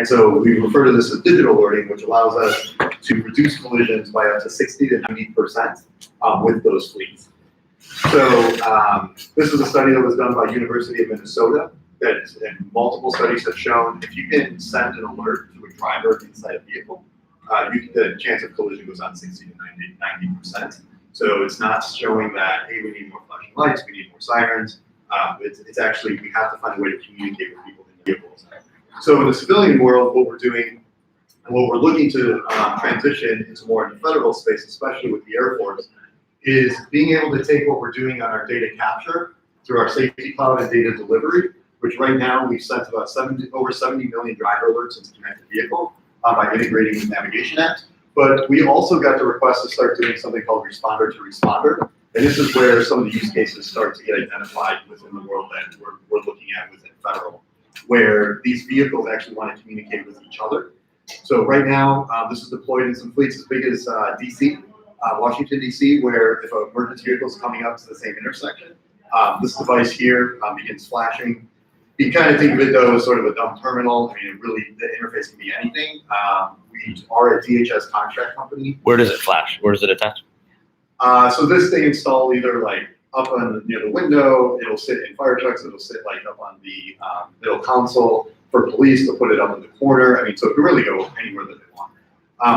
And so we refer to this as digital alerting, which allows us to reduce collisions by up to 60 to 90% with those fleets. So this is a study that was done by University of Minnesota, and multiple studies have shown if you can send an alert to a driver inside a vehicle, the chance of collision goes on 60 to 90%. So it's not showing that, hey, we need more flashing lights, we need more sirens. It's actually, we have to find a way to communicate with people in the vehicles. So in the civilian world, what we're doing and what we're looking to transition into more in the federal space, especially with the Air Force, is being able to take what we're doing on our data capture through our safety cloud and data delivery, which right now we've sent about over 70 million driver alerts into connected vehicle by integrating with Navigation Act. But we also got the request to start doing something called responder to responder. And this is where some of the use cases start to get identified within the world that we're looking at within federal, where these vehicles actually want to communicate with each other. So right now, this is deployed in some fleets as big as DC, Washington, DC, where if an emergency vehicle is coming up to the same intersection, this device here begins flashing. You kind of think of it though as sort of a dumb terminal. I mean, really, the interface can be anything. We are a DHS contract company. Where does it flash? Where does it attach? So this they install either like up on near the window. It'll sit in fire trucks. It'll sit like up on the middle console for police. They'll put it up in the corner. I mean, so it can really go anywhere that they want.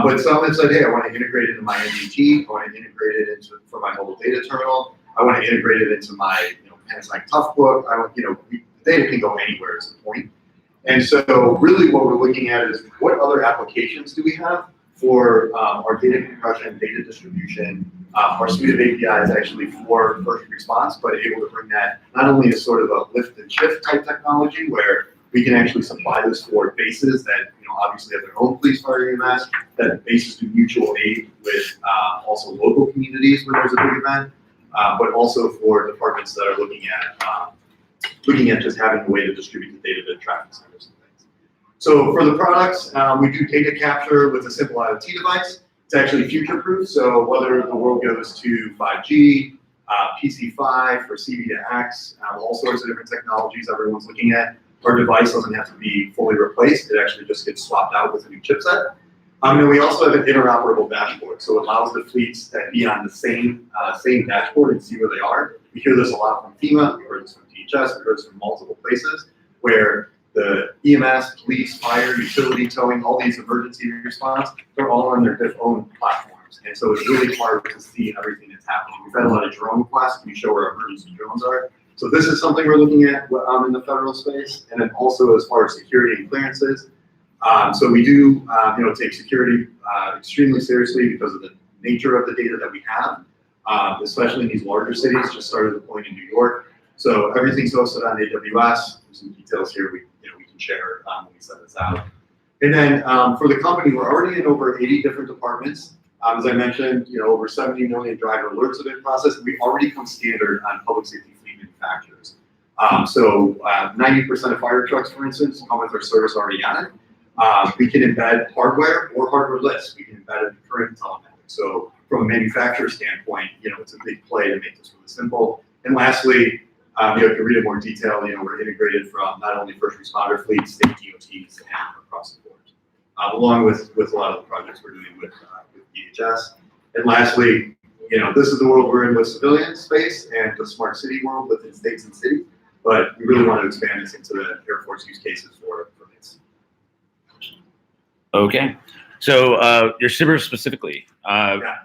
But someone said, hey, I want to integrate it into my NDT. I want to integrate it into for my mobile data terminal. I want to integrate it into my Panasonic Toughbook. I want data can go anywhere is the point. And so really what we're looking at is what other applications do we have for our data compression, data distribution, our suite of APIs actually for first response, but able to bring that not only as sort of a lift and shift type technology where we can actually supply this for bases that obviously have their own police, fire, EMS, that bases do mutual aid with also local communities where there's a big event, but also for departments that are looking at just having a way to distribute the data to traffic centers and things. So for the products, we do data capture with a simple IoT device. It's actually future-proof, so whether the world goes to 5G, PC5 for CV2X, all sorts of different technologies everyone's looking at, our device doesn't have to be fully replaced. It actually just gets swapped out with a new chipset. And we also have an interoperable dashboard, so it allows the fleets to be on the same dashboard and see where they are. We hear this a lot from FEMA, we heard this from DHS, we heard this from multiple places, where the EMS, police, fire, utility towing, all these emergency response, they're all on their own platforms. And so it's really hard to see everything that's happening. We've had a lot of drone requests, we show where our emergency drones are. So this is something we're looking at in the federal space, and then also as far as security and clearances. So we do take security extremely seriously because of the nature of the data that we have, especially in these larger cities. Just started deploying in New York. So everything's hosted on AWS. There's some details here we can share when we send this out. And then for the company, we're already in over 80 different departments. As I mentioned, over 70 million driver alerts have been processed. We already come standard on public safety fleet manufacturers. So 90% of fire trucks, for instance, come with our service already on it. We can embed hardware or hardware-less. We can embed it in current telematics. So from a manufacturer standpoint, it's a big play to make this really simple. And lastly, if you read in more detail, we're integrated from not only first responder fleets, state DOTs, and across the board, along with a lot of the projects we're doing with DHS. And lastly, this is the world we're in with civilian space and the smart city world within states and cities. But we really want to expand this into the Air Force use cases for this. Okay, so your Sbir specifically,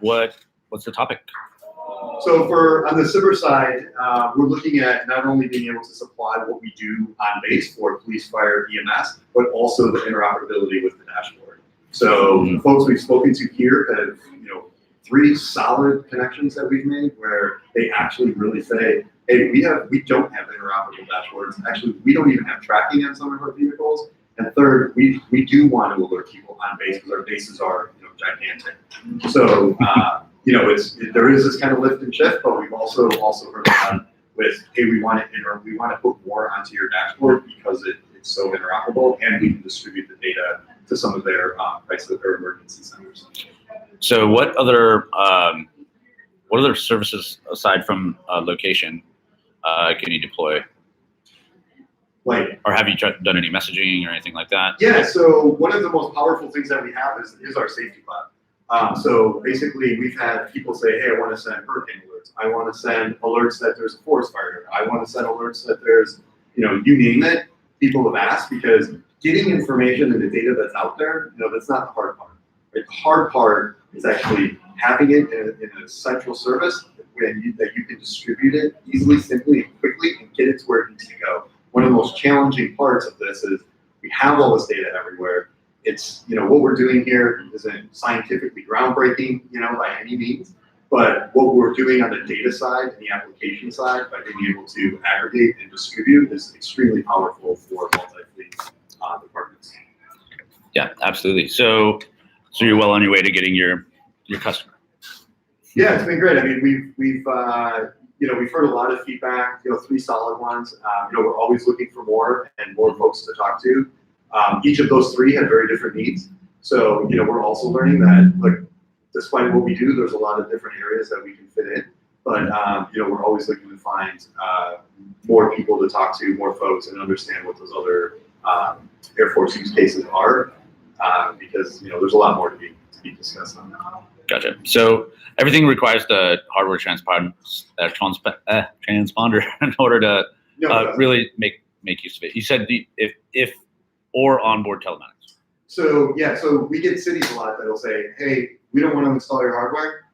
what's the topic? So on the Sbir side, we're looking at not only being able to supply what we do on base for police, fire, EMS, but also the interoperability with the dashboard. So folks we've spoken to here have 3 solid connections that we've made where they actually really say, hey, we don't have interoperable dashboards. Actually, we don't even have tracking on some of our vehicles. And third, we do want to alert people on base because our bases are gigantic. So there is this kind of lift and shift, but we've also heard on with, hey, we want to put more onto your dashboard because it's so interoperable, and we can distribute the data to some of their emergency centers. So what other services aside from location can you deploy? like, Or have you done any messaging or anything like that? yeah, so one of the most powerful things that we have is our safety cloud. So basically, we've had people say, hey, I want to send hurricane alerts. I want to send alerts that there's a forest fire. I want to send alerts that there's, you name it. People have asked, because getting information and the data that's out there, that's not the hard part. Right? The hard part is actually having it in a central service that you can distribute it easily, simply, and quickly, and get it to where it needs to go. One of the most challenging parts of this is we have all this data everywhere. It's, what we're doing here isn't scientifically groundbreaking, by any means, but what we're doing on the data side and the application side by being able to aggregate and distribute is extremely powerful for multi-fleet departments. Yeah, absolutely. So you're well on your way to getting your customer. Yeah, it's been great. I mean, we've heard a lot of feedback, 3 solid ones. We're always looking for more and more folks to talk to. Each of those 3 have very different needs. So, we're also learning that, look, despite what we do, there's a lot of different areas that we can fit in. But, we're always looking to find more people to talk to, more folks, and understand what those other Air Force use cases are, because, there's a lot more to be discussed on that. Gotcha. So everything requires the hardware transponder in order to really make use of it. You said if or onboard telematics. So yeah, so we get cities a lot that'll say, hey, we don't want to install your hardware.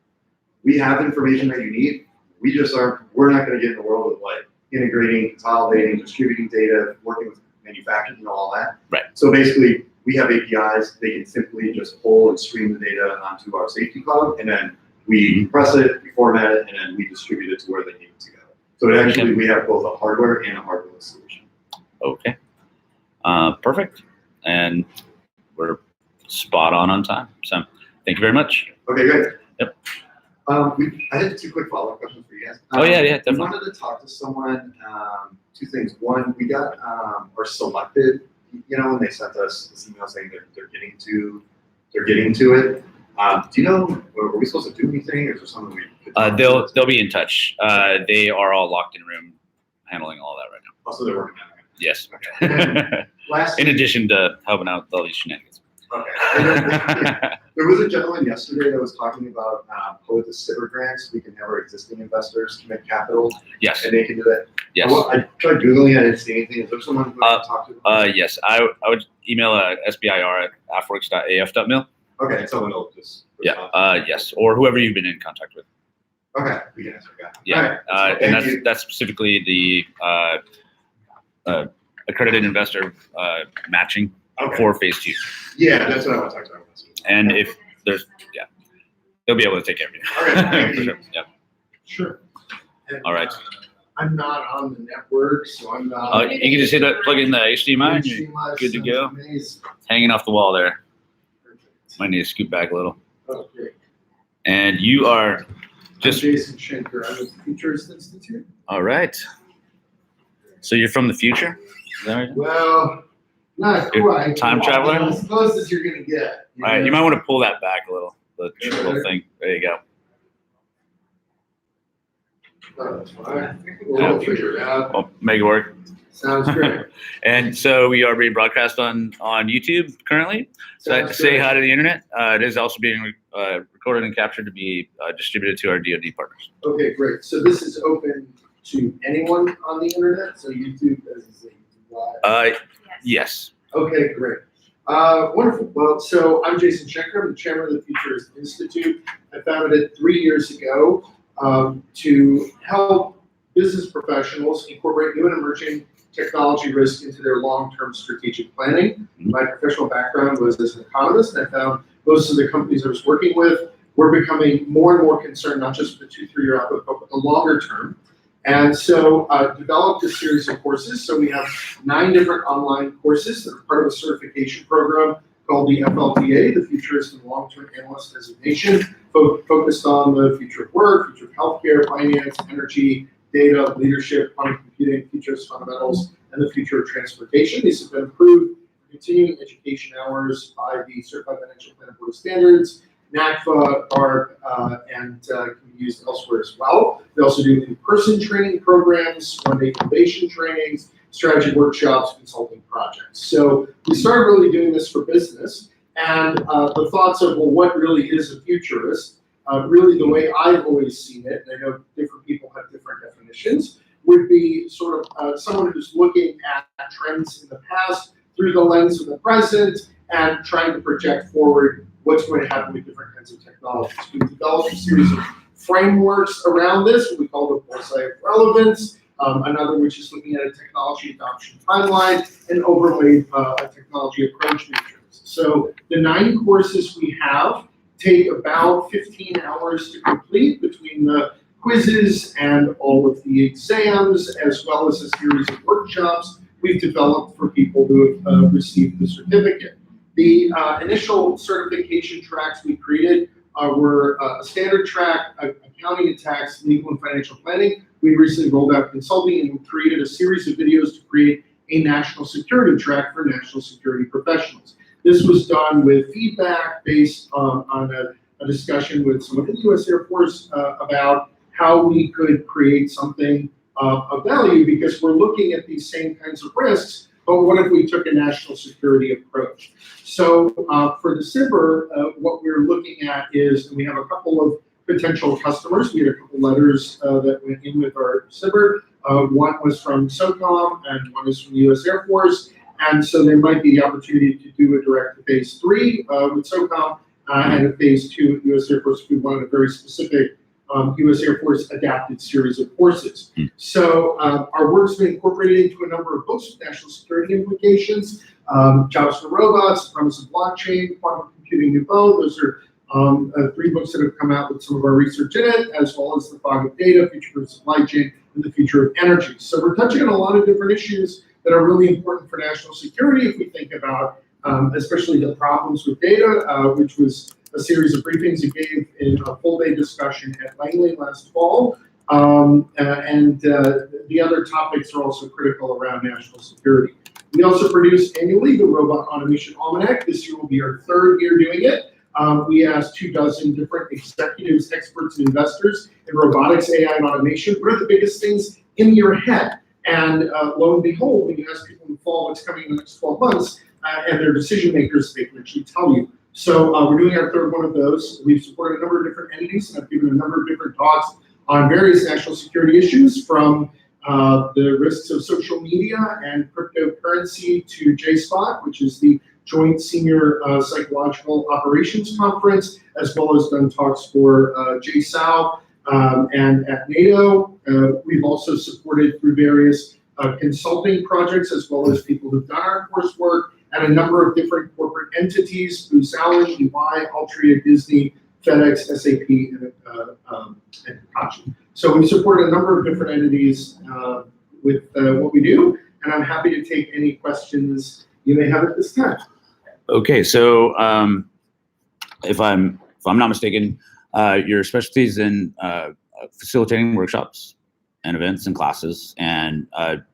We have information that you need. We're not going to get in the world of like integrating, consolidating, distributing data, working with manufacturers, all that. Right. So basically, we have APIs. They can simply just pull and stream the data onto our safety cloud, and then we compress it, we format it, and then we distribute it to where they need it to go. So it actually, we have both a hardware and a hardware solution. Okay. Perfect. And we're spot on time. So thank you very much. Okay, good. Yep. I had 2 quick follow-up questions for you guys. Yeah, definitely. We wanted to talk to someone, 2 things. One, we got our selected, and they sent us this email saying they're getting to it. Do you know, are we supposed to do anything, or is there something we could they'll be in touch. They are all locked in room handling all that right now. Oh, so they're working on it. Yes. Okay. In addition to helping out with all these shenanigans. Okay. There was a gentleman yesterday that was talking about with the Sbir grants, we can have our existing investors commit capital. Yes. And they can do that. Yes. I tried Googling, I didn't see anything. Is there someone who I can talk to? Yes. I would email SBIR at AFWERX.af.mil. Okay, and someone will just respond. Yeah. Yes. Or whoever you've been in contact with. Okay, we can answer that. Yeah. Right. And that's specifically the accredited investor matching for phase 2. Yeah, that's what I want to talk about. And if there's, they'll be able to take care of you. Okay, thank you. Yeah. Sure. And, All right. I'm not on the network, so I'm not. You can just hit that, plug in the HDMI, and you're good to go. Amazing. Hanging off the wall there. Perfect. Might need to scoot back a little. Okay. And you are I'm just Jason Schenker. I'm with the Futures Institute. all right. So you're from the future? Is that right? Well, not You're quite. time traveler? As close as you're gonna get. All right. You might want to pull that back a little. The little thing. There you go. Oh, that's fine. We'll figure it out. Well, make it work. Sounds great. And so we are being broadcast on YouTube currently. So Sounds say great. hi to the internet. It is also being recorded and captured to be distributed to our DoD partners. Okay, great. So this is open to anyone on the internet. So YouTube as a live. Yes. Okay, great. Wonderful. Well, so I'm Jason Schenker. I'm the chairman of the Futures Institute. I founded it 3 years ago to help business professionals incorporate new and emerging technology risk into their long-term strategic planning. My professional background was as an economist, and I found most of the companies I was working with were becoming more and more concerned, not just with the 2-3 year outlook, but the longer term. And so I developed a series of courses. So we have 9 different online courses that are part of a certification program called the FLTA, the Futurist and Long-Term Analyst Designation, focused on the future of work, future of healthcare, finance, energy, data, leadership, quantum computing, futurist fundamentals, and the future of transportation. These have been approved for continuing education hours by the Certified Financial Planner Board of Standards, NACFA, BARB, and can be used elsewhere as well. We also do in-person training programs, one-day innovation trainings, strategy workshops, consulting projects. So we started really doing this for business, and the thoughts of, well, what really is a futurist? Really the way I've always seen it, and I know different people have different definitions, would be sort of someone who's looking at trends in the past through the lens of the present and trying to project forward what's going to happen with different kinds of technologies. We've developed a series of frameworks around this, what we call the foresight of relevance, another which is looking at a technology adoption timeline, and overlay a technology approach matrix. So the 9 courses we have take about 15 hours to complete between the quizzes and all of the exams, as well as a series of workshops we've developed for people who have received the certificate. The initial certification tracks we created were a standard track, accounting and tax, legal and financial planning. We recently rolled out consulting, and we created a series of videos to create a national security track for national security professionals. This was done with feedback based on a discussion with someone in the U.S. Air Force about how we could create something of value, because we're looking at these same kinds of risks, but what if we took a national security approach? So for the Sbir, what we're looking at is, and we have a couple of potential customers. We had a couple letters that went in with our Sbir. One was from SOCOM and one is from the U.S. Air Force. And so there might be the opportunity to do a direct phase 3 with SOCOM and a phase 2 with U.S. Air Force if we wanted a very specific U.S. Air Force adapted series of courses. So our work's been incorporated into a number of books with national security implications. Jobs for Robots, Promise of Blockchain, Quantum Computing Nouveau. Those are 3 books that have come out with some of our research in it, as well as The Fog of Data, Future of Supply Chain, and the Future of Energy. So we're touching on a lot of different issues that are really important for national security if we think about especially the problems with data, which was a series of briefings we gave in a full-day discussion at Langley last fall. The other topics are also critical around national security. We also produce annually the Robot Automation Almanac. This year will be our 3rd year doing it. We asked 24 different executives, experts, and investors in robotics, AI, and automation, what are the biggest things in your head? And lo and behold, when you ask people in the fall what's coming in the next 12 months, and they're decision makers, they can actually tell you. So we're doing our 3rd one of those. We've supported a number of different entities, and I've given a number of different talks on various national security issues, from the risks of social media and cryptocurrency to JSPOC, which is the Joint Senior Psychological Operations Conference, as well as done talks for JSOW and at NATO. We've also supported through various consulting projects, as well as people who've done our coursework, and a number of different corporate entities: Booz Allen, EY, Altria, Disney, FedEx, SAP, and Hitachi. So we've supported a number of different entities with what we do, and I'm happy to take any questions you may have at this time. Okay, so if I'm not mistaken, your specialty is in facilitating workshops and events and classes, and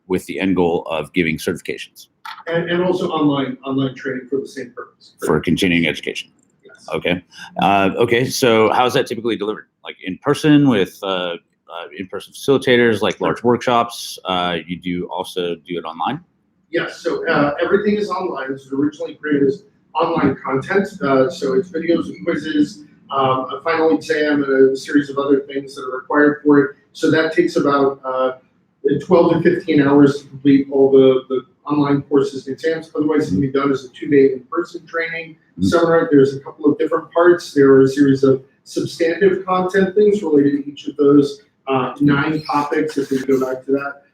with the end goal of giving certifications. And also online training for the same purpose. For continuing education. Yes. Okay. Okay, so how is that typically delivered? Like in person with in-person facilitators, like large workshops? You do also do it online? Yes, so everything is online. This was originally created as online content. So it's videos and quizzes, a final exam, and a series of other things that are required for it. So that takes about 12 to 15 hours to complete all the online courses and exams. Otherwise, it can be done as a 2-day in-person training seminar. There's a couple of different parts. There are a series of substantive content things related to each of those 9 topics, if we go back to that.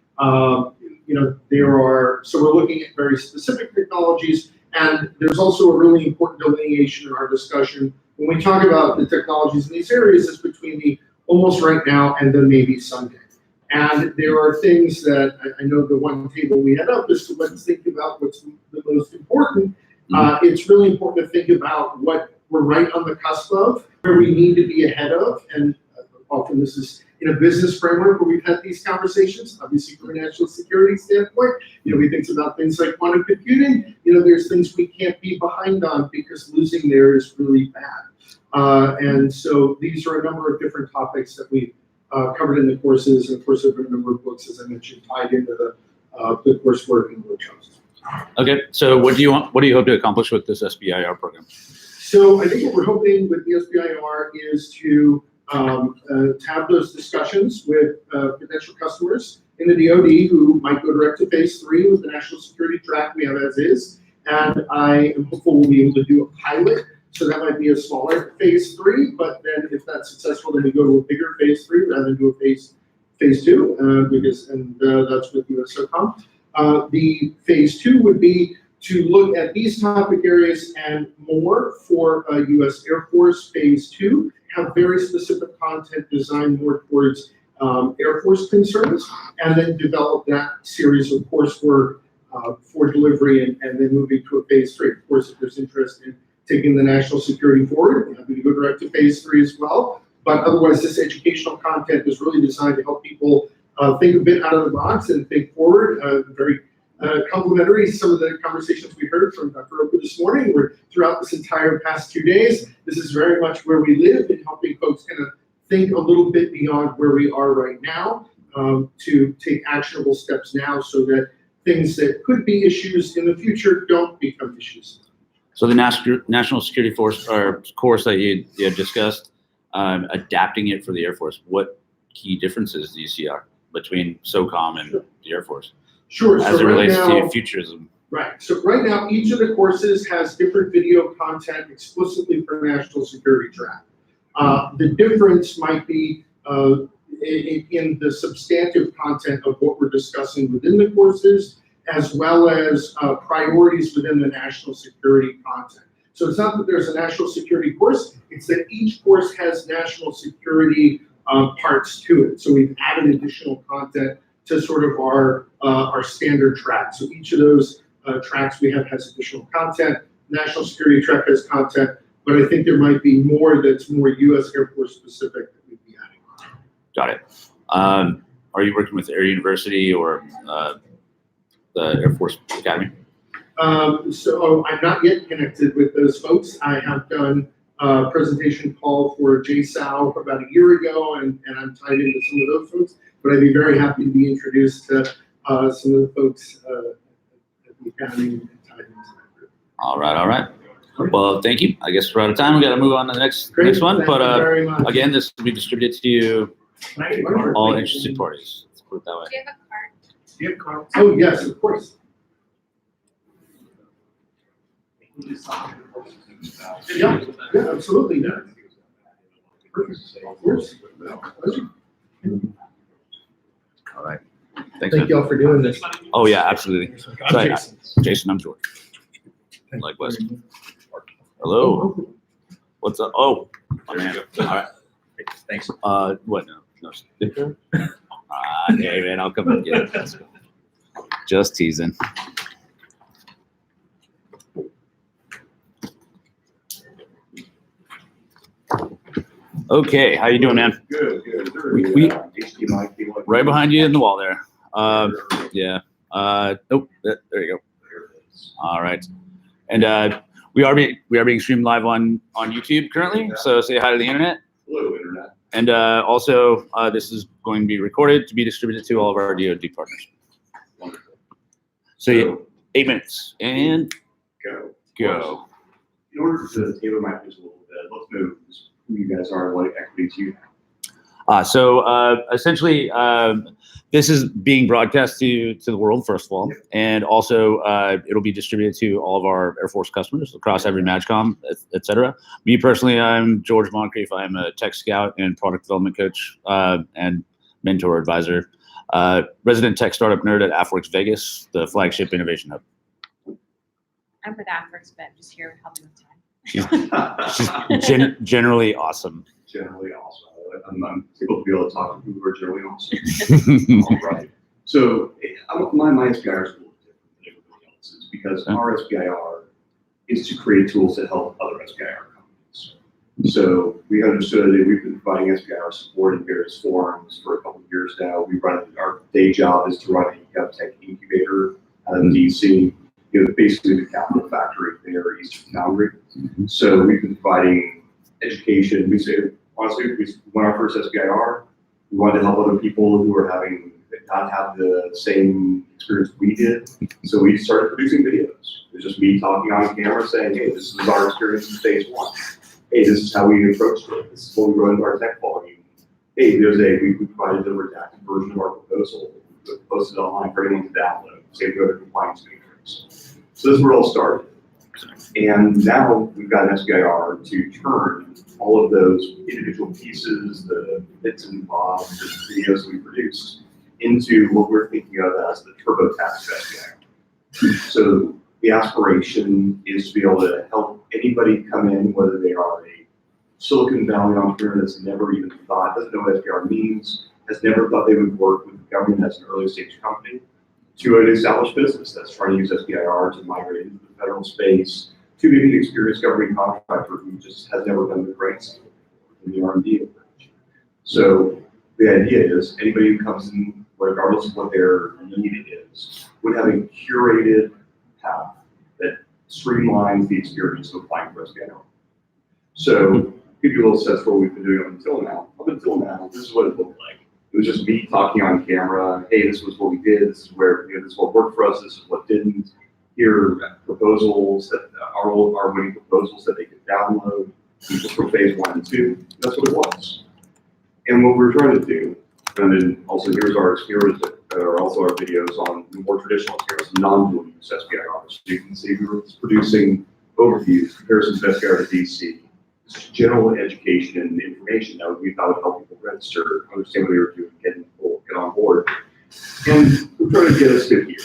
So we're looking at very specific technologies, and there's also a really important delineation in our discussion. When we talk about the technologies in these areas, it's between the almost right now and the maybe someday. And there are things that I know the one table we had up is to let's think about what's the most important. It's really important to think about what we're right on the cusp of, where we need to be ahead of, and often this is in a business framework where we've had these conversations. Obviously, from a national security standpoint, we think about things like quantum computing. There's things we can't be behind on because losing there is really bad. And so these are a number of different topics that we covered in the courses, and of course, there have been a number of books, as I mentioned, tied into the coursework and workshops. Okay, so what do you hope to accomplish with this SBIR program? So I think what we're hoping with the SBIR is to have those discussions with potential customers in the DoD who might go direct to phase 3 with the national security track we have as is. And I am hopeful we'll be able to do a pilot. So that might be a smaller phase 3, but then if that's successful, then we go to a bigger phase 3 rather than do a phase 2, because that's with USSOCOM. The phase 2 would be to look at these topic areas and more for U.S. Air Force phase 2, have very specific content designed more towards Air Force concerns, and then develop that series of coursework for delivery and then moving to a phase 3. Of course, if there's interest in taking the national security forward, we're happy to go direct to phase 3 as well. But otherwise, this educational content is really designed to help people think a bit out of the box and think forward. Very complimentary. Some of the conversations we heard from Dr. Oka this morning were throughout this entire past 2 days. This is very much where we live in helping folks kind of think a little bit beyond where we are right now to take actionable steps now so that things that could be issues in the future don't become issues. So the National Security Force or course that you had discussed, adapting it for the Air Force, what key differences do you see are between SOCOM and the Air Force? Sure. As so it relates right now, to futurism. Right. So right now, each of the courses has different video content explicitly for national security track. The difference might be in the substantive content of what we're discussing within the courses, as well as priorities within the national security content. So it's not that there's a national security course, it's that each course has national security parts to it. So we've added additional content to sort of our standard track. So each of those tracks we have has additional content. National security track has content, but I think there might be more that's more U.S. Air Force specific that we'd be adding. Got it. Are you working with Air University or the Air Force Academy? So I'm not yet connected with those folks. I have done a presentation call for JSOW about a year ago, and I'm tied into some of those folks. But I'd be very happy to be introduced to some of the folks at the Academy and tied into that group. All right. Well, thank you. I guess we're out of time. We got to move on to the next one. Thank But you very much. again, this will be distributed to you, all Thank interested you. parties. Let's put it that way. Do you have a card? Oh, yes, of course. Yeah, absolutely. Yeah. Perfect. Of course. Pleasure. All right. Thanks. Thank you all for doing this. Oh yeah, absolutely. I'm Jason. Jason, I'm George. Likewise. Hello. What's up? Oh, my man. All right. Thanks. What? No. Hey man, I'll come and get it. Just teasing. Okay, how you doing, man? Good. We- HDMI cable. Right behind you in the wall there. Yeah. Nope. There you go. All right. And we are being streamed live on YouTube currently. So say hi to the internet. Hello, internet. And also, this is going to be recorded to be distributed to all of our DoD partners. Wonderful. So yeah, 8 minutes and Go. In order to tailor my pitch a little bit, let's know who you guys are, what equities you have. So essentially, this is being broadcast to the world, first of all, and also it'll be distributed to all of our Air Force customers across every MAGCOM, et cetera. Me personally, I'm George Moncrief. I'm a tech scout and product development coach and mentor advisor. Resident tech startup nerd at AFWERX Vegas, the flagship innovation hub. I'm with AFWERX, but I'm just here helping with time. She's generally awesome. Generally awesome. I'm able to be able to talk to people who are generally awesome. All right. So my SBIR is a little different than everybody else's because our SBIR is to create tools that help other SBIR companies. So we understood that we've been providing SBIR support in various forums for a couple of years now. Our day job is to run a GovTech incubator out of DC, basically the capital factory there, Eastern Boundary. So we've been providing education. Honestly, we won our first SBIR. We wanted to help other people who are having not have the same experience we did. So we started producing videos. It was just me talking on camera saying, hey, this is our experience in phase one. Hey, this is how we approached it. This is what we wrote into our tech volume. Hey, we provided the redacted version of our proposal. We posted it online for anyone to download. Same with other compliance matrix. So this is where it all started. And now we've got an SBIR to turn all of those individual pieces, the bits and bobs, the videos we produced, into what we're thinking of as the TurboTax SBIR. So the aspiration is to be able to help anybody come in, whether they are a Silicon Valley entrepreneur that's never even thought, doesn't know what SBIR means, has never thought they would work with the government as an early stage company, to an established business that's trying to use SBIR to migrate into the federal space, to maybe an experienced government contractor who just has never done the grants in the R&D approach. So the idea is anybody who comes in, regardless of what their need is, would have a curated path that streamlines the experience of applying for SBIR. So give you a little sense for what we've been doing up until now. Up until now, this is what it looked like. It was just me talking on camera. Hey, this was what we did. This is where, this is what worked for us. This is what didn't. Here are proposals that are winning proposals that they could download for phase 1 and 2. That's what it was. And what we're trying to do, and then also here's our experience, or also our videos on the more traditional experience, non-dual use SBIR. So you can see we were producing overviews, comparisons of SBIR to DC, just general education and information that we thought would help people register, understand what they were doing, get on board. And we're trying to get us to here.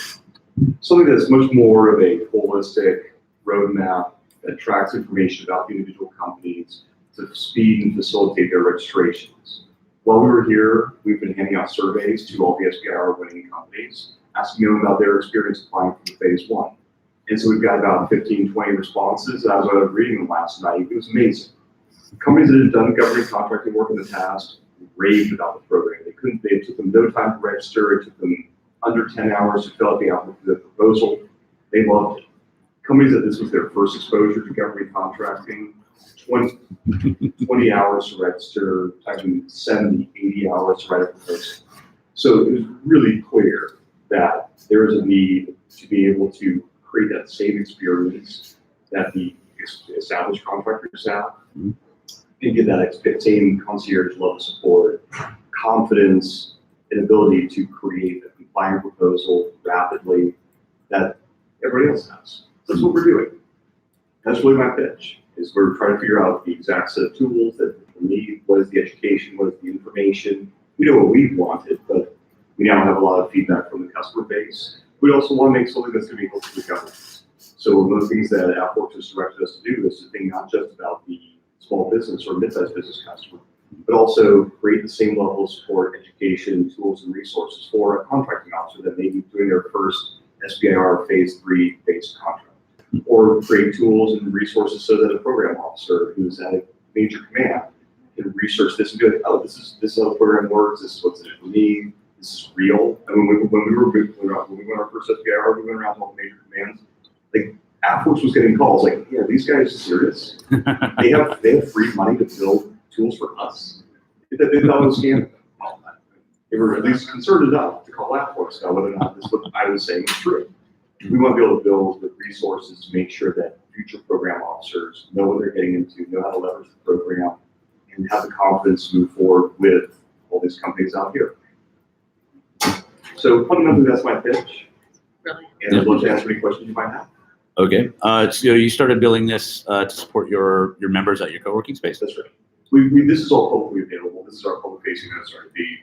Something that's much more of a holistic roadmap that tracks information about the individual companies to speed and facilitate their registrations. While we were here, we've been handing out surveys to all the SBIR winning companies, asking them about their experience applying for phase 1. And so we've got about 15, 20 responses. As I was reading them last night, it was amazing. Companies that had done government contracting work in the past raved about the program. It took them no time to register. It took them under 10 hours to fill out the proposal. They loved it. Companies that this was their first exposure to government contracting, 20 hours to register, typing 70, 80 hours to write a proposal. So it was really clear that there is a need to be able to create that same experience that the established contractors have, and get that same concierge level support, confidence, and ability to create a compliant proposal rapidly that everybody else has. So that's what we're doing. That's really my pitch, is we're trying to figure out the exact set of tools that we need. What is the education? What is the information? We know what we wanted, but we now have a lot of feedback from the customer base. We also want to make something that's going to be helpful to the government. So one of the things that AFWERX has directed us to do is to think not just about the small business or mid-sized business customer, but also create the same level of support, education, tools, and resources for a contracting officer that may be doing their first SBIR phase 3 based contract. Or create tools and resources so that a program officer who's at a major command can research this and be like, oh, this is how the program works, this is what's in it for me, this is real. And when we went our first SBIR, we went around to all the major commands, like AFWERX was getting calls like, yeah, these guys are serious. They have free money to build tools for us. They thought it was a scam. They were at least concerned enough to call AFWERX about whether or not this what I was saying is true. We want to be able to build the resources to make sure that future program officers know what they're getting into, know how to leverage the program, and have the confidence to move forward with all these companies out here. So fundamentally, that's my pitch. Really? And I'd love to answer any questions you might have. Okay. So you started building this to support your members at your co-working space? That's right. This is all publicly available. This is our public facing SRD.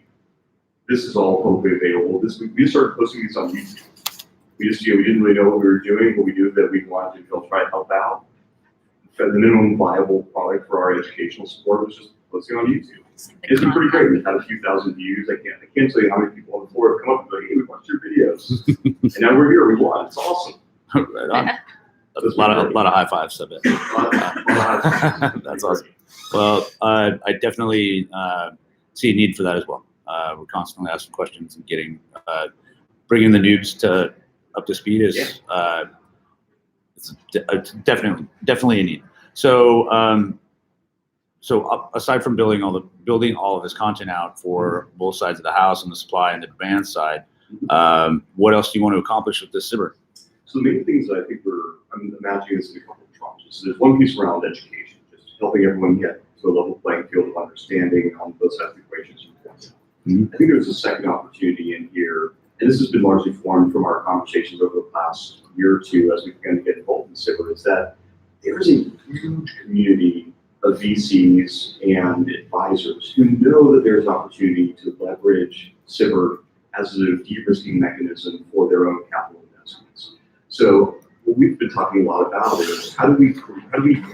This is all publicly available. We started posting these on YouTube. We didn't really know what we were doing, but we knew that we wanted to try to help out. The minimum viable product for our educational support was just posting on YouTube. It's been pretty great. We've had a few thousand views. I can't tell you how many people on the floor have come up and go, hey, we watched your videos. And now we're here, we won. It's awesome. Right on. A lot of high fives of it. That's awesome. Well, I definitely see a need for that as well. We're constantly asking questions and getting bringing the noobs up to speed is it's definitely a need. So aside from building all of this content out for both sides of the house on the supply and the demand side, what else do you want to accomplish with this Sbir? So the main things that I think I'm imagining this in a couple of tranches. So there's one piece around education, just helping everyone get to a level playing field of understanding on both sides of the equations. I think there's a second opportunity in here, and this has been largely formed from our conversations over the past year or two as we've begun to get involved in Sbir, is that there's a huge community of VCs and advisors who know that there's opportunity to leverage Sbir as a de-risking mechanism for their own capital investments. So what we've been talking a lot about is how do we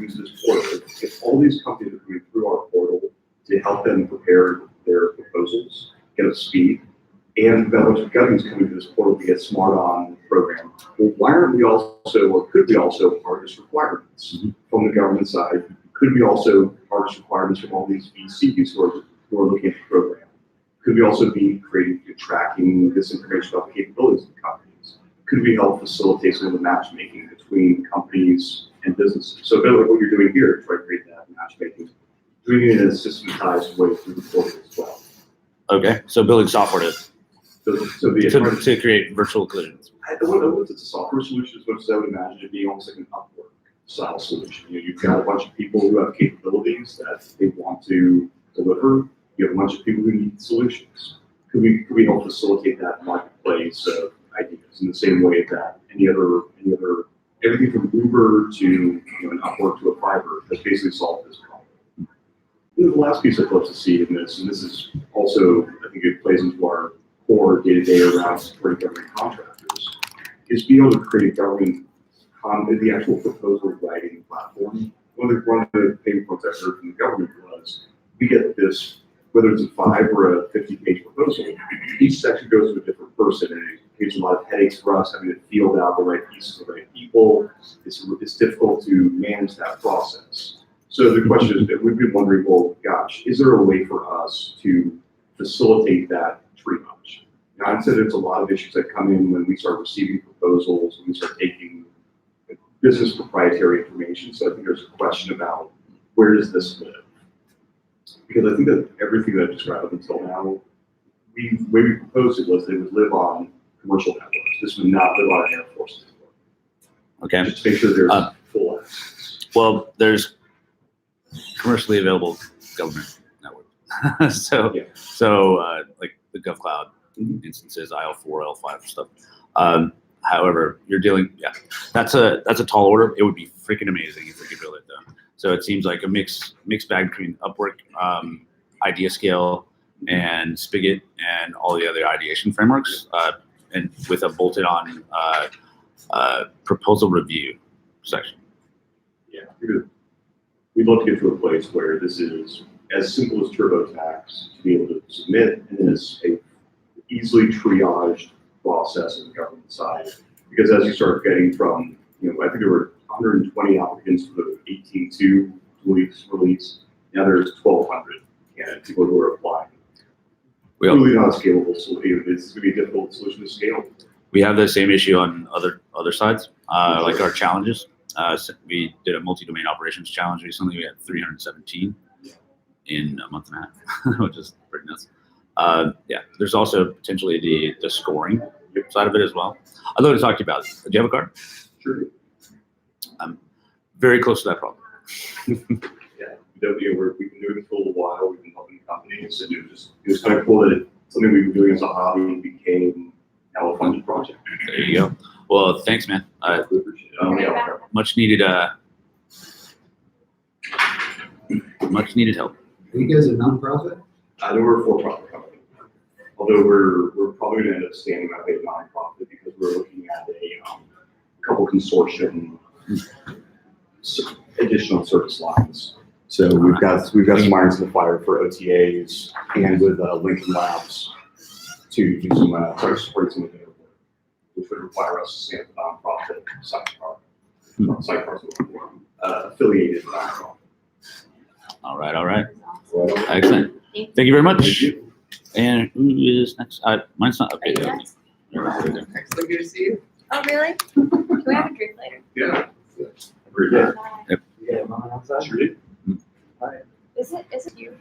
use this portal? If all these companies are coming through our portal to help them prepare their proposals, get up to speed, and we've got a bunch of governments coming to this portal to get smart on the program. Well, why aren't we also, or could we also harness requirements from the government side? Could we also harness requirements from all these VCs who are looking at the program? Could we also be creating, tracking this information about the capabilities of the companies? Could we help facilitate some of the matchmaking between companies and businesses? So a bit like what you're doing here, try to create that matchmaking, doing it in a systematized way through the portal as well. Okay, so building software to create virtual collisions. I don't know if it's a software solution as much as I would imagine it being almost like an Upwork style solution. You've got a bunch of people who have capabilities that they want to deliver. You have a bunch of people who need solutions. Could we help facilitate that marketplace of ideas in the same way that any other everything from Uber to an Upwork to a Fiverr has basically solved this problem. And the last piece I'd love to see in this, and this is also, I think it plays into our core day-to-day around supporting government contractors, is being able to create government the actual proposal writing platform. One of the pain points I heard from the government was, we get this, whether it's a 5 or a 50-page proposal, each section goes to a different person, and it creates a lot of headaches for us having to field out the right pieces of the right people. It's difficult to manage that process. So the question is that we've been wondering, well, gosh, is there a way for us to facilitate that tree much? Now, I'd say there's a lot of issues that come in when we start receiving proposals, when we start taking business proprietary information. So I think there's a question about where does this live? Because I think that everything that I've described up until now, the way we proposed it was that it would live on commercial networks. This would not live on an Air Force network. Okay. Just to make sure there's full access. Well, there's commercially available government network. Like the GovCloud instances, IL4, L5 stuff. However, that's a tall order. It would be freaking amazing if we could build it though. So it seems like a mixed bag between Upwork, Idea Scale, and Spigot, and all the other ideation frameworks, and with a bolted on proposal review section. Yeah, we'd love to get to a place where this is as simple as TurboTax to be able to submit, and then it's a easily triaged process on the government side. Because as you start getting from, I think there were 120 applicants for the 18.2 release. Now there's 1,200 candidates, people who are applying. Really not a scalable solution. It's going to be a difficult solution to scale. We have the same issue on other sides, like our challenges. We did a multi-domain operations challenge recently. We had 317 in a month and a half, which is pretty nuts. There's also potentially the scoring side of it as well. I'd love to talk to you about it. Do you have a card? Sure. I'm very close to that problem. We've been doing it for a little while. We've been helping companies, and it was kind of cool that something we've been doing as a hobby became now a funded project. There you go. Well, thanks, man. Much needed help. Are you guys a nonprofit? No, we're a for-profit company. Although we're probably going to end up standing up a nonprofit because we're looking at a couple consortium additional service lines. So we've got some irons in the fire for OTAs and with Lincoln Labs to do some supporting some of their work, which would require us to stand up a nonprofit affiliated nonprofit. All right. Excellent. Thank you very much. And who is next? Mine's not updated. So good to see you. Oh, really? Can we have a drink later? Yeah. Very good. You got a moment outside? Sure did. Is Is it you?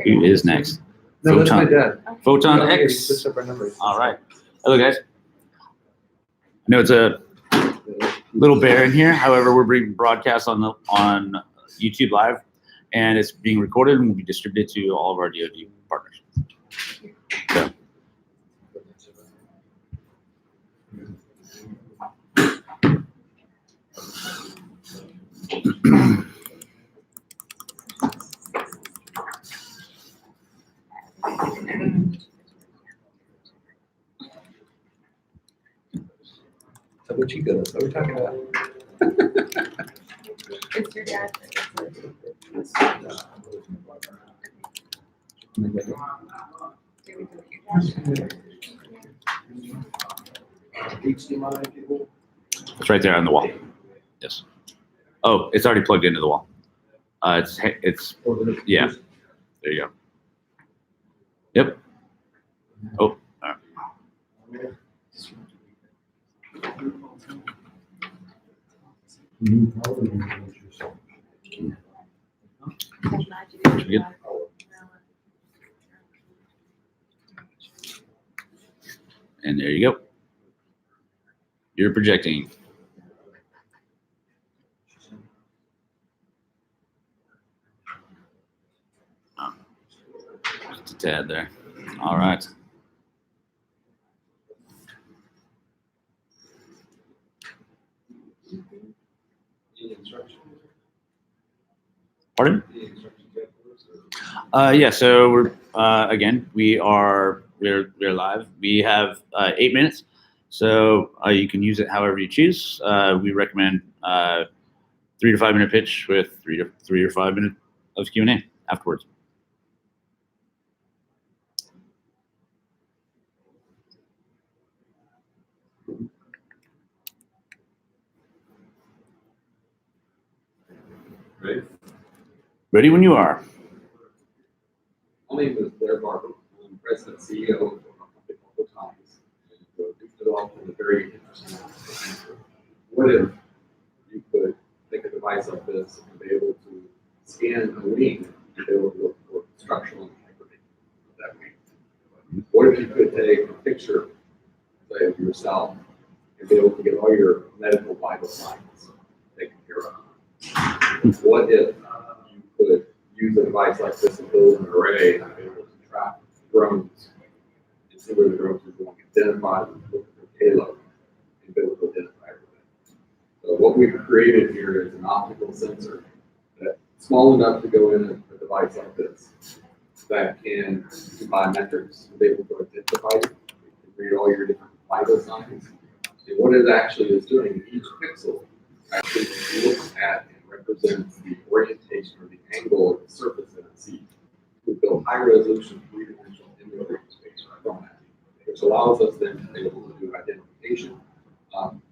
Who is next? No, that's my Photon. dad. Photon Yeah, he X. switched up our numbers. All right. Hello, guys. I know it's a little bare in here. However, we're being broadcast on YouTube Live, and it's being recorded and will be distributed to all of our DoD partners. So. So what you go? What are we talking about? It's your dad. HDMI cable. It's right there on the wall. Yes. Oh, it's already plugged into the wall. It's yeah. There you go. Yep. Oh. All right. Good. And there you go. You're projecting. Oh, just a tad there. All right. Pardon? Yeah. So we're again. We're live. We have 8 minutes, so you can use it however you choose. We recommend 3 to 5 minute pitch with 3 or 5 minutes of Q&A afterwards. Right. Ready when you are. My name is Blair Barber. I'm president and CEO of a company called Times. We've developed a very interesting answer. What if you could take a device like this and be able to scan a wing and be able to look for structural integrity of that wing? What if you could take a picture, say, of yourself and be able to get all your medical vital signs taken care of? What if you could use a device like this and build an array and be able to track drones and see where the drones are going, identify them, look at their payload, and be able to identify everything? So what we've created here is an optical sensor that's small enough to go in a device like this that can do biometrics and be able to identify you, read all your different vital signs. And what it actually is doing, each pixel actually looks at and represents the orientation or the angle of the surface that it sees. We build high resolution three-dimensional imagery space from that, which allows us then to be able to do identification,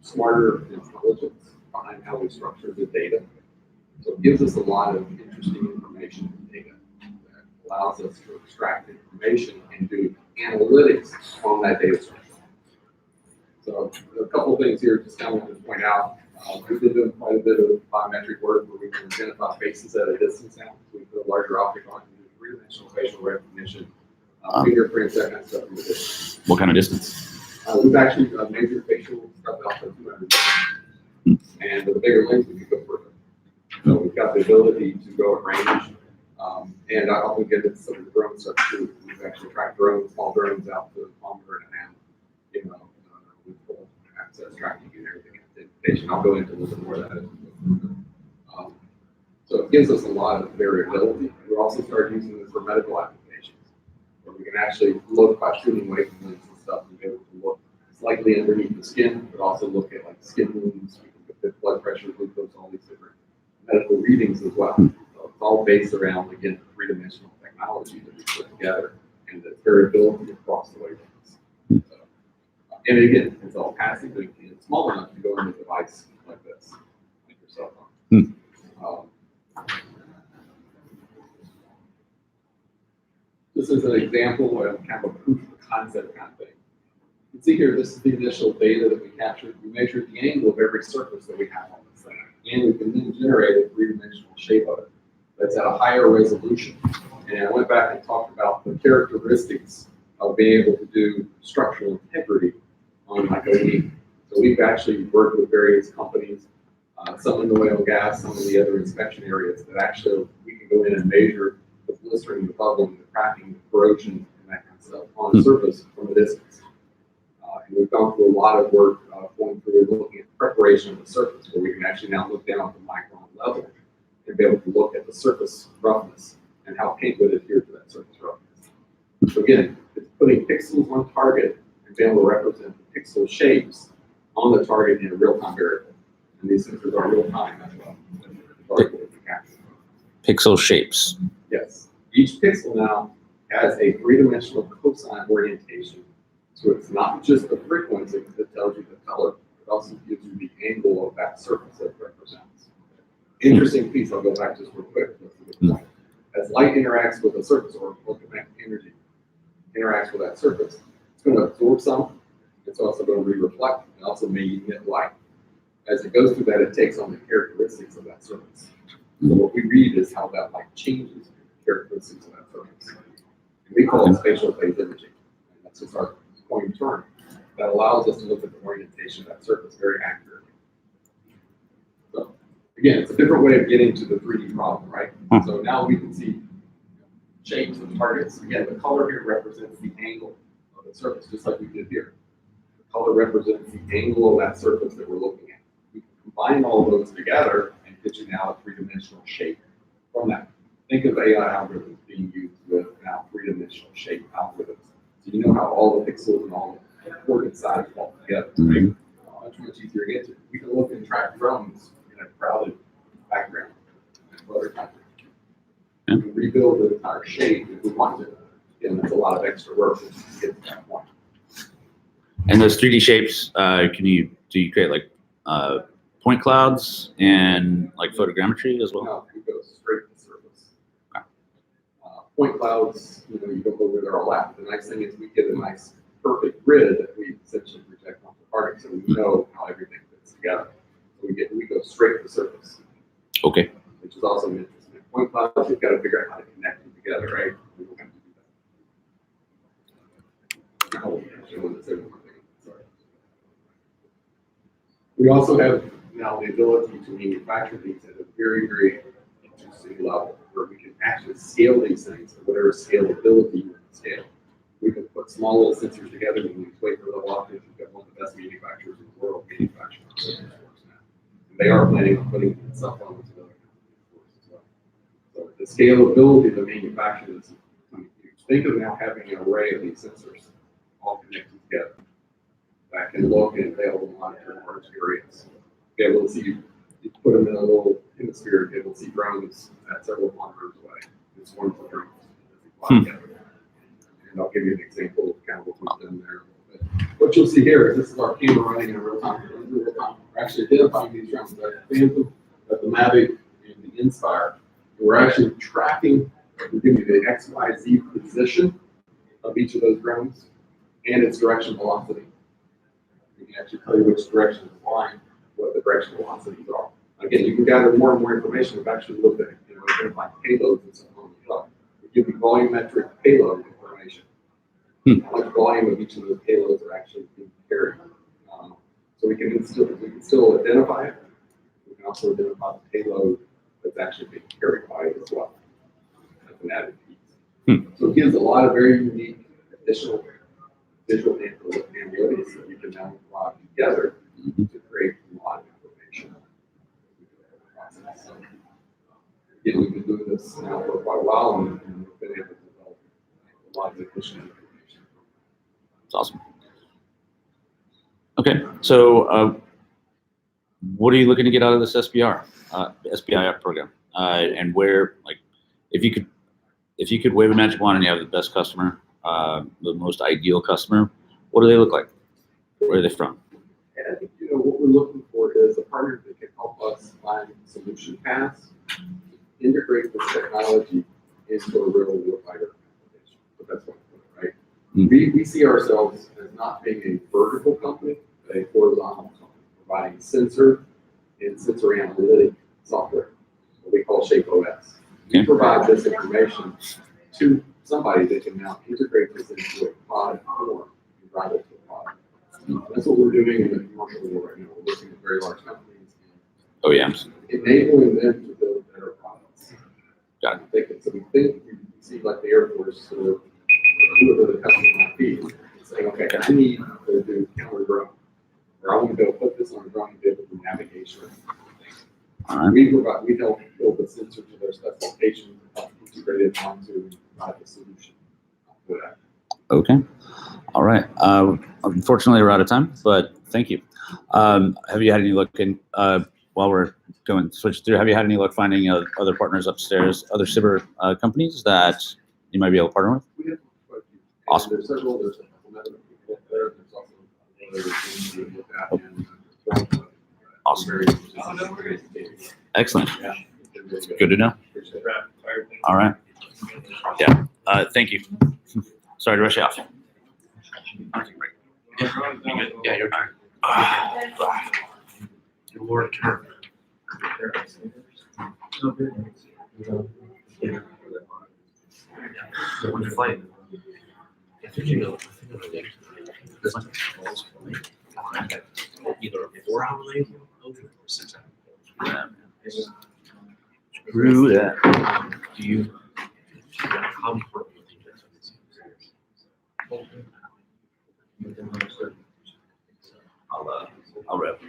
smarter intelligence behind how we structure the data. So it gives us a lot of interesting information and data that allows us to extract information and do analytics on that data structure. So a couple of things here just kind of want to point out. We've been doing quite a bit of biometric work where we can identify faces at a distance now. So we put a larger optic on and do three-dimensional facial recognition, fingerprints, that kind of stuff. What kind of distance? We've actually measured facial stuff out to 200 meters. And with a bigger lens, we can go further. So we've got the ability to go at range. And I'll get into some of the drone stuff too. We've actually tracked drones, small drones out to a kilometer and a half, you know, with full access tracking and everything. I'll go into a little bit more of that as we go further. So it gives us a lot of variability. We also started using this for medical applications, where we can actually look by shooting wavelengths and stuff and be able to look slightly underneath the skin, but also look at like skin wounds, we can look at blood pressure, glucose, all these different medical readings as well. So it's all based around, again, three-dimensional technology that we put together and the variability across the wavelengths. So, and again, it's all passive, but it's small enough to go in a device like this, like your cell phone. This is an example of kind of a proof of concept kind of thing. You can see here, this is the initial data that we captured. We measured the angle of every surface that we have on this thing. And we can then generate a three-dimensional shape of it that's at a higher resolution. And I went back and talked about the characteristics of being able to do structural integrity on like OE. So we've actually worked with various companies, some in the oil and gas, some of the other inspection areas that actually we can go in and measure the blistering, the bubbling, the cracking, the corrosion, and that kind of stuff on the surface from a distance. And we've gone through a lot of work going through and looking at preparation of the surface, where we can actually now look down at the micron level and be able to look at the surface roughness and how paint would adhere to that surface roughness. So again, it's putting pixels on target and being able to represent the pixel shapes on the target in a real-time variable. And these sensors are real-time as well. Pixel shapes. Yes. Each pixel now has a three-dimensional cosine orientation. So it's not just the frequency that tells you the color, it also gives you the angle of that surface that it represents. Interesting piece, I'll go back just real quick. As light interacts with a surface, or electromagnetic energy interacts with that surface, it's going to absorb some, it's also going to re-reflect, and also may emit light. As it goes through that, it takes on the characteristics of that surface. So what we read is how that light changes the characteristics of that surface. And we call it spatial phase imaging. And that's just our point term that allows us to look at the orientation of that surface very accurately. So again, it's a different way of getting to the 3D problem, right? So now we can see shapes of targets. Again, the color here represents the angle of the surface, just like we did here. The color represents the angle of that surface that we're looking at. We can combine all those together and get you now a three-dimensional shape from that. Think of AI algorithms being used with now three-dimensional shape algorithms. So you know how all the pixels and all the coordinate sides fall together, right? Much easier to get to. We can look and track drones in a crowded background. We can rebuild the entire shape if we want to. Again, that's a lot of extra work to get to that point. And those 3D shapes, do you create like point clouds and like photogrammetry as well? No, we go straight to the surface. Point clouds, you don't go where they're all at. The nice thing is we get a nice perfect grid that we essentially project onto the target, so we know how everything fits together. So we go straight to the surface. Okay. Which is also interesting. Point clouds, you've got to figure out how to connect them together, right? We don't have to do that. We also have now the ability to manufacture these at a very, very interesting level, where we can actually scale these things at whatever scalability you can scale. We can put small little sensors together and we wait for level optics. We've got one of the best manufacturers in the world manufacturing sensors for us now. And they are planning on putting cell phones and other companies as well. So the scalability of the manufacturing is becoming huge. Think of now having an array of these sensors all connected together that can look and be able to monitor large areas. Be able to see, you put them in a little hemisphere, be able to see drones at several kilometers away. It's swarms of drones as they fly together. And I'll give you an example of kind of what we've done there. But what you'll see here is this is our camera running in real time. We're actually identifying these drones, the Phantom, the Mavic, and the Inspire. And we're actually tracking, we're giving you the X, Y, Z position of each of those drones and its direction velocity. We can actually tell you which direction it's flying, what the direction velocities are. Again, you can gather more and more information. We've actually looked at things like payloads and so on as well. We give you volumetric payload information. How much volume of each of those payloads are actually being carried. So we can still identify it. We can also identify the payload that's actually being carried by it as well. That's an added piece. So it gives a lot of very unique additional visual analytics that we can now plot together to create a lot of information. So, again, we've been doing this now for quite a while and we've been able to develop a lot of additional information. It's awesome. Okay, so what are you looking to get out of this SBIR program? And where, like, if you could wave a magic wand and you have the best customer, the most ideal customer, what do they look like? Where are they from? And I think what we're looking for is a partner that can help us find solution paths, integrate this technology into a real warfighter application. So that's what we're doing, right? We see ourselves as not being a vertical company, but a horizontal company, providing sensor and sensor analytic software, what we call Shape OS. We provide this information to somebody that can now integrate this into a product form and drive it to a product. That's what we're doing in the commercial world right now. We're looking at very large companies OEMs. and enabling them to build better products. Got So we think, we see like the Air Force or whoever the customer might be, saying, okay, I need to do counter drone, or I want to be able to put this on a drone and be able to do navigation. All right. We help build the sensor to their specifications, help integrate it onto and provide the solution for that. Okay. All right. Unfortunately, we're out of time, but thank you. Have you had any luck in, while we're going to switch through, have you had any luck finding other partners upstairs, other Sbir companies that you might be able to partner with? We have quite a few. And Awesome. there's several, there's a couple of people up there, there's also other things we look at and Awesome. very interesting. Excellent. Yeah, it's been really Good to know. Appreciate it. All right. Yeah. Thank you. Sorry to rush you off. Yeah, your turn. Your turn. One flight. I think you know. This one. Either a 4-hour late or 6 hours. Screw that. Do you? How important do you think that's? I'll wrap.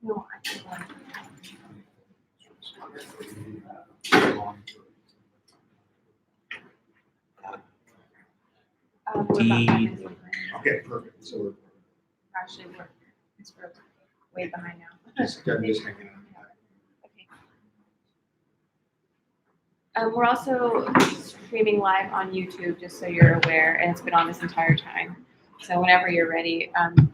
No, I think we're about 5 minutes behind. Okay, perfect. So we're Actually, we're way behind now. just hanging out. Okay. We're also streaming live on YouTube, just so you're aware, and it's been on this entire time. So whenever you're ready,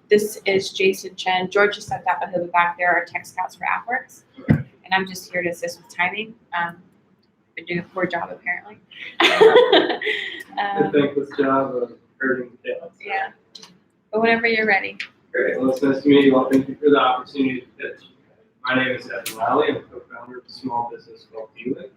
this is Jason Chen. George just stepped out, but he'll be back there, our tech scouts for AFWERX. And I'm just here to assist with timing. Been doing a poor job, apparently. A thankless job of herding the chaos. Yeah. But whenever you're ready. Great. Well, it's nice to meet you all. Thank you for the opportunity to pitch. My name is Evan Lally. I'm co-founder of a small business called DLink.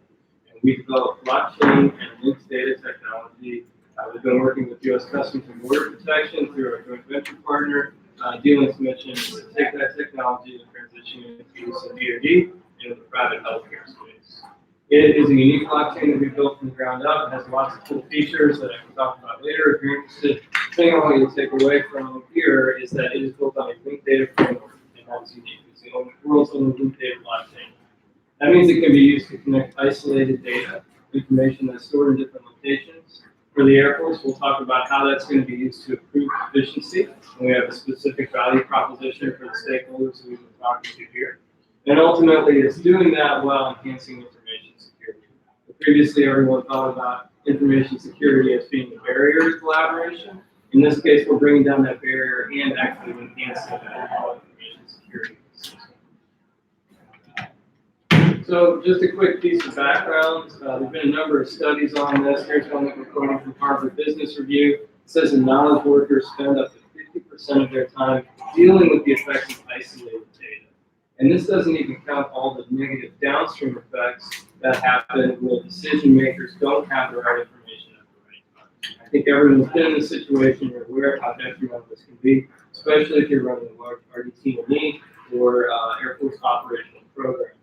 And we develop blockchain and linked data technology. We've been working with U.S. Customs and Border Protection through our joint venture partner. DLink's mission is to take that technology and transition it into use in DoD and the private healthcare space. It is a unique blockchain that we built from the ground up. It has lots of cool features that I can talk about later if you're interested. The thing I want you to take away from here is that it is built on a linked data framework, and that's unique. It's the world's only linked data blockchain. That means it can be used to connect isolated data, information that's stored in different locations. For the Air Force, we'll talk about how that's going to be used to improve efficiency. And we have a specific value proposition for the stakeholders that we've been talking to here. And ultimately, it's doing that while enhancing information security. Previously, everyone thought about information security as being a barrier to collaboration. In this case, we're bringing down that barrier and actually enhancing that overall information security. So just a quick piece of background. There've been a number of studies on this. Here's one that we're quoting from Harvard Business Review. It says that knowledge workers spend up to 50% of their time dealing with the effects of isolated data. And this doesn't even count all the negative downstream effects that happen when decision makers don't have the right information at the right time. I think everyone's been in this situation. You're aware of how detrimental this can be, especially if you're running a large RDT&E or Air Force operational program.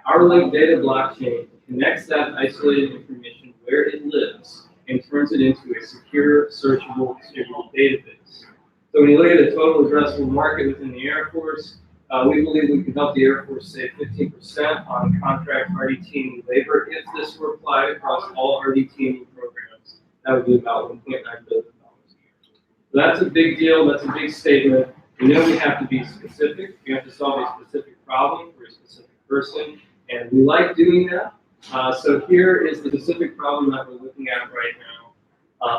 Our linked data blockchain connects that isolated information where it lives and turns it into a secure, searchable, distributed database. So when you look at the total addressable market within the Air Force, we believe we can help the Air Force save 15% on contract RDT&E labor if this were applied across all RDT&E programs. That would be about $1.9 billion. So that's a big deal. That's a big statement. We know we have to be specific. We have to solve a specific problem for a specific person. And we like doing that. So here is the specific problem that we're looking at right now.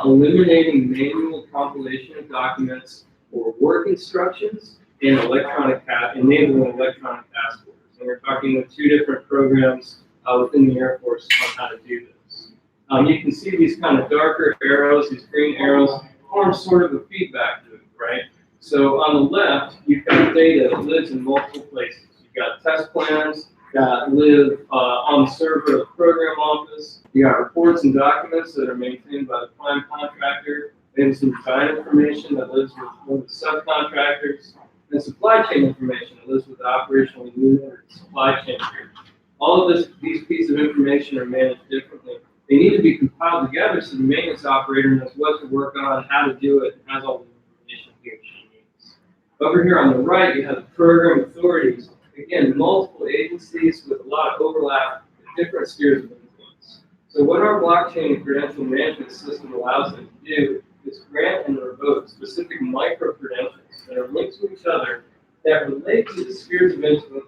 Eliminating manual compilation of documents for work instructions and enabling electronic task orders. And we're talking with 2 different programs within the Air Force on how to do this. You can see these kind of darker arrows, these green arrows, form sort of a feedback loop, right? So on the left, you've got data that lives in multiple places. You've got test plans that live on the server of the program office. You got reports and documents that are maintained by the prime contractor. Maybe some design information that lives with one of the subcontractors. And supply chain information that lives with the operational unit or supply chain group. All of these pieces of information are managed differently. They need to be compiled together so the maintenance operator knows what to work on, how to do it, and has all the information he or she needs. Over here on the right, you have the program authorities. Again, multiple agencies with a lot of overlap with different spheres of influence. So what our blockchain and credential management system allows them to do is grant and revoke specific micro-credentials that are linked to each other that relate to the spheres of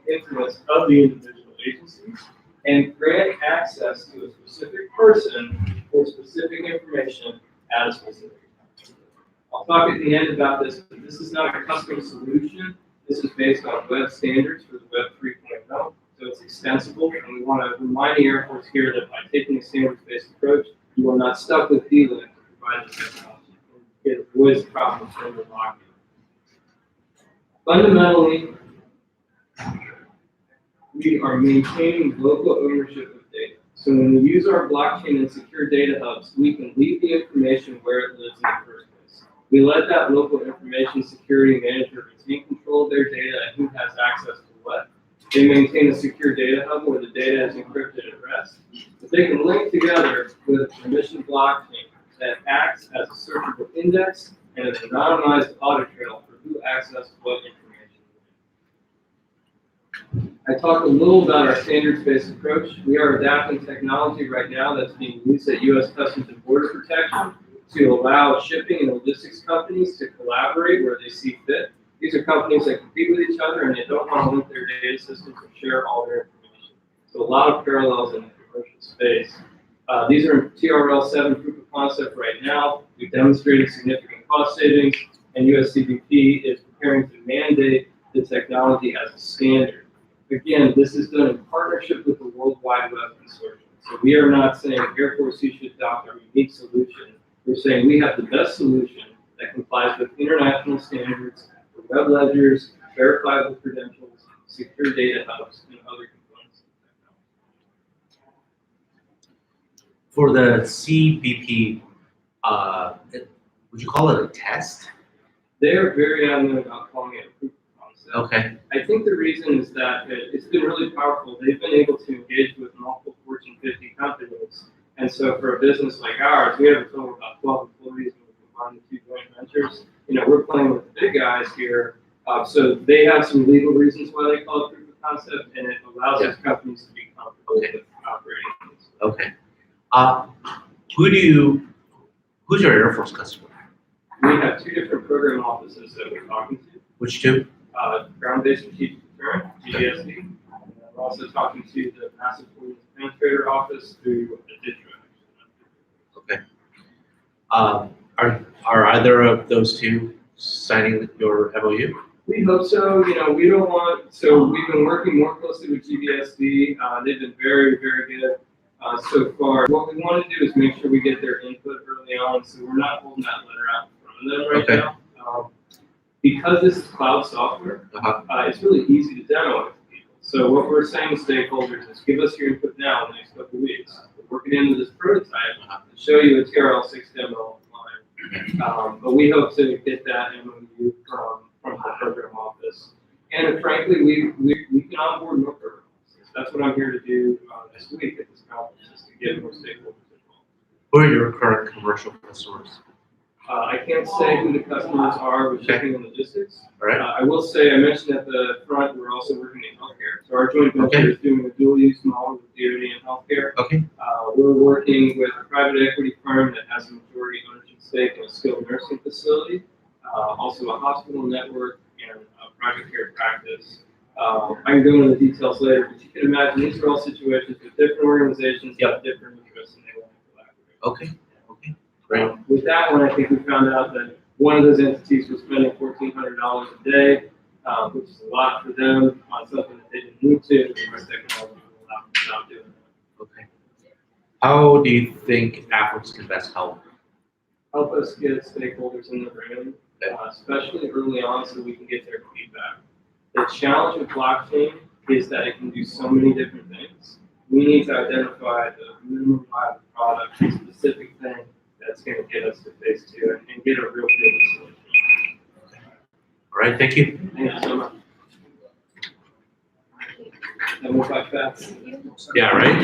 influence of the individual agencies and grant access to a specific person or specific information at a specific time. I'll talk at the end about this, but this is not a custom solution. This is based on web standards for the Web 3.0, so it's extensible, and we want to remind the Air Force here that by taking a standards-based approach, you are not stuck with DLIN to provide the technology. It avoids the problem of further locking. Fundamentally, we are maintaining local ownership of data. So when we use our blockchain and secure data hubs, we can leave the information where it lives in the first place. We let that local information security manager retain control of their data and who has access to what. They maintain a secure data hub where the data is encrypted at rest. But they can link together with a permission blockchain that acts as a searchable index and an anonymized audit trail for who accessed what information. I talked a little about our standards-based approach. We are adapting technology right now that's being used at U.S. Customs and Border Protection to allow shipping and logistics companies to collaborate where they see fit. These are companies that compete with each other and they don't want to link their data systems or share all their information. So a lot of parallels in the commercial space. These are TRL 7 proof of concept right now. We've demonstrated significant cost savings, and USCBP is preparing to mandate the technology as a standard. Again, this is done in partnership with the World Wide Web Consortium. So we are not saying Air Force, you should adopt our unique solution. We're saying we have the best solution that complies with international standards for web ledgers, verifiable credentials, secure data hubs, and other components of technology. For the CBP, would you call it a test? They're very adamant about calling it a proof of concept. Okay. I think the reason is that it's been really powerful. They've been able to engage with multiple Fortune 50 companies. And so for a business like ours, we have a total of about 12 employees when we combine the two joint ventures. You know, we're playing with the big guys here. So they have some legal reasons why they call it proof of concept, and it allows those companies to be comfortable with operating. Okay. Who's your Air Force customer? We have two different program offices that we're talking to. Which two? Ground-based strategic deterrent, GBSD. And we're also talking to the Massive Ordnance Penetrator Office through the DITRA. Okay. Are either of those two signing your MOU? We hope so. You know, we don't want, so we've been working more closely with GBSD. They've been very, very good so far. What we want to do is make sure we get their input early on, so we're not holding that letter out in front of them right now. Because this is cloud software, it's really easy to demo it to people. So what we're saying to stakeholders is give us your input now in the next couple of weeks. We're working into this prototype to show you a TRL 6 demo online. But we hope to get that MOU from the program office. And frankly, we can onboard more program offices. That's what I'm here to do this week at this conference, is to get more stakeholders involved. Who are your current commercial customers? I can't say who the customers are with shipping and logistics. All right. I will say, I mentioned at the front, we're also working in healthcare. So our joint venture is doing a dual use model with DoD and healthcare. Okay. We're working with a private equity firm that has a majority ownership stake in a skilled nursing facility, also a hospital network and a private care practice. I can go into the details later, but you can imagine these are all situations with different organizations that have different interests and they want to collaborate. Okay. Okay. Great. With that one, I think we found out that one of those entities was spending $1,400 a day, which is a lot for them on something that they didn't need to. And our technology will allow them to stop doing that. Okay. How do you think AFWERX can best help? Help us get stakeholders in the room especially early on, so we can get their feedback. The challenge with blockchain is that it can do so many different things. We need to identify the minimum viable product, the specific thing that's going to get us to phase 2 and get a real field solution. All right, thank you. Thank you so much. That was like that. Yeah, right?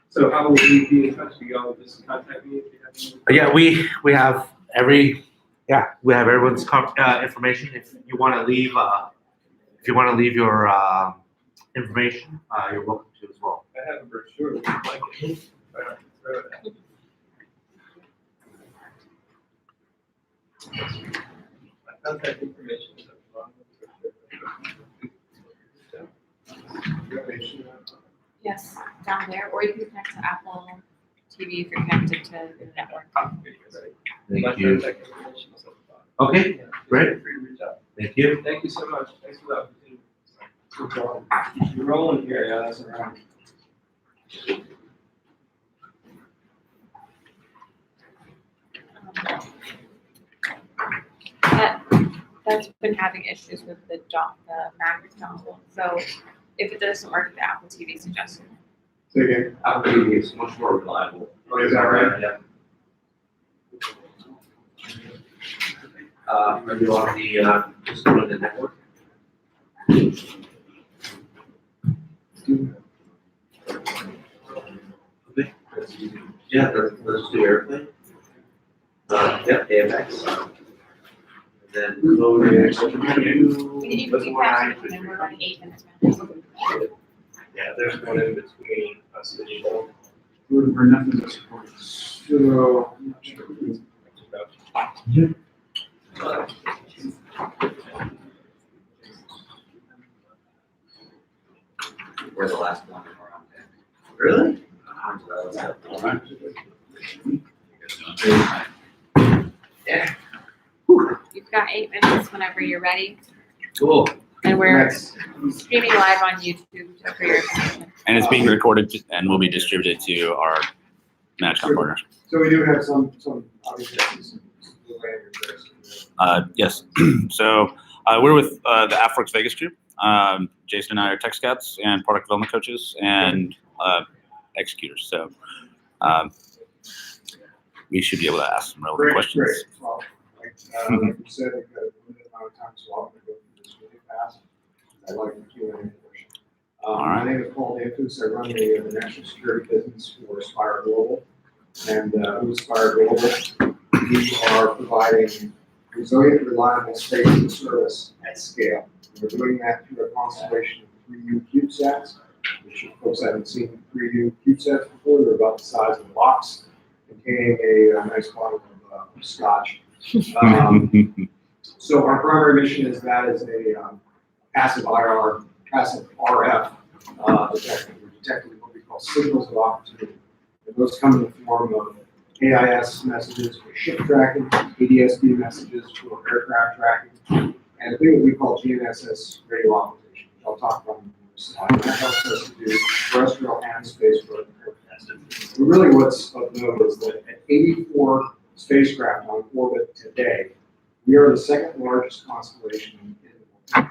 So how will we be in touch? You all just contact me if you have any? Yeah, we have we have everyone's information. If you want to leave your information, you're welcome to as well. I have a brochure. Would you like it? Throw it out. My contact information is at the bottom of the brochure. Yes, down there, or you can connect to Apple TV if you're connected to the network. Thank you. Okay, great. Free to reach out. Thank you. Thank you so much. Thanks for the opportunity. No problem. You're rolling here, yeah, that's all right. That's been having issues with the Mac dongle. So if it doesn't work, the Apple TV suggested. Say again. Apple TV is much more reliable. Oh, is that right? Yeah. Are you on the, just on the network? Okay. Yeah, let's do airplane. Yep, AFX. And then go over to You can pass it, and we're running 8 minutes. Yeah, there's one in between us and you. For nothing to support. So, We're the last one around there. Really? Yeah. You've got 8 minutes whenever you're ready. Cool. And we're next. streaming live on YouTube just for your information. And it's being recorded and will be distributed to our management partners. So we do have some obviously some Yes. So we're with the AFWERX Vegas group. Jason and I are tech scouts and product development coaches and executors. So we should be able to ask some relevant questions. Great. Well, like you said, we've got a limited amount of time, so I'm going to go through this really fast. I like the Q&A portion. My name is Paul Danfus. I run the national security business for Sbir Global. And who's Sbir Global? We are providing resilient, reliable space and service at scale. We're doing that through a constellation of 3U CubeSats, which if folks haven't seen 3U CubeSats before. They're about the size of a box, containing a nice bottle of scotch. So our primary mission is that as a passive IR, passive RF detector. We're detecting what we call signals of opportunity. And those come in the form of AIS messages for ship tracking, ADSB messages for aircraft tracking, and a thing that we call GNSS radio occultation, which I'll talk about in the slide. That helps us to do terrestrial and space broadcasting. But really what's of note is that at 84 spacecraft on orbit today, we are the second largest constellation in the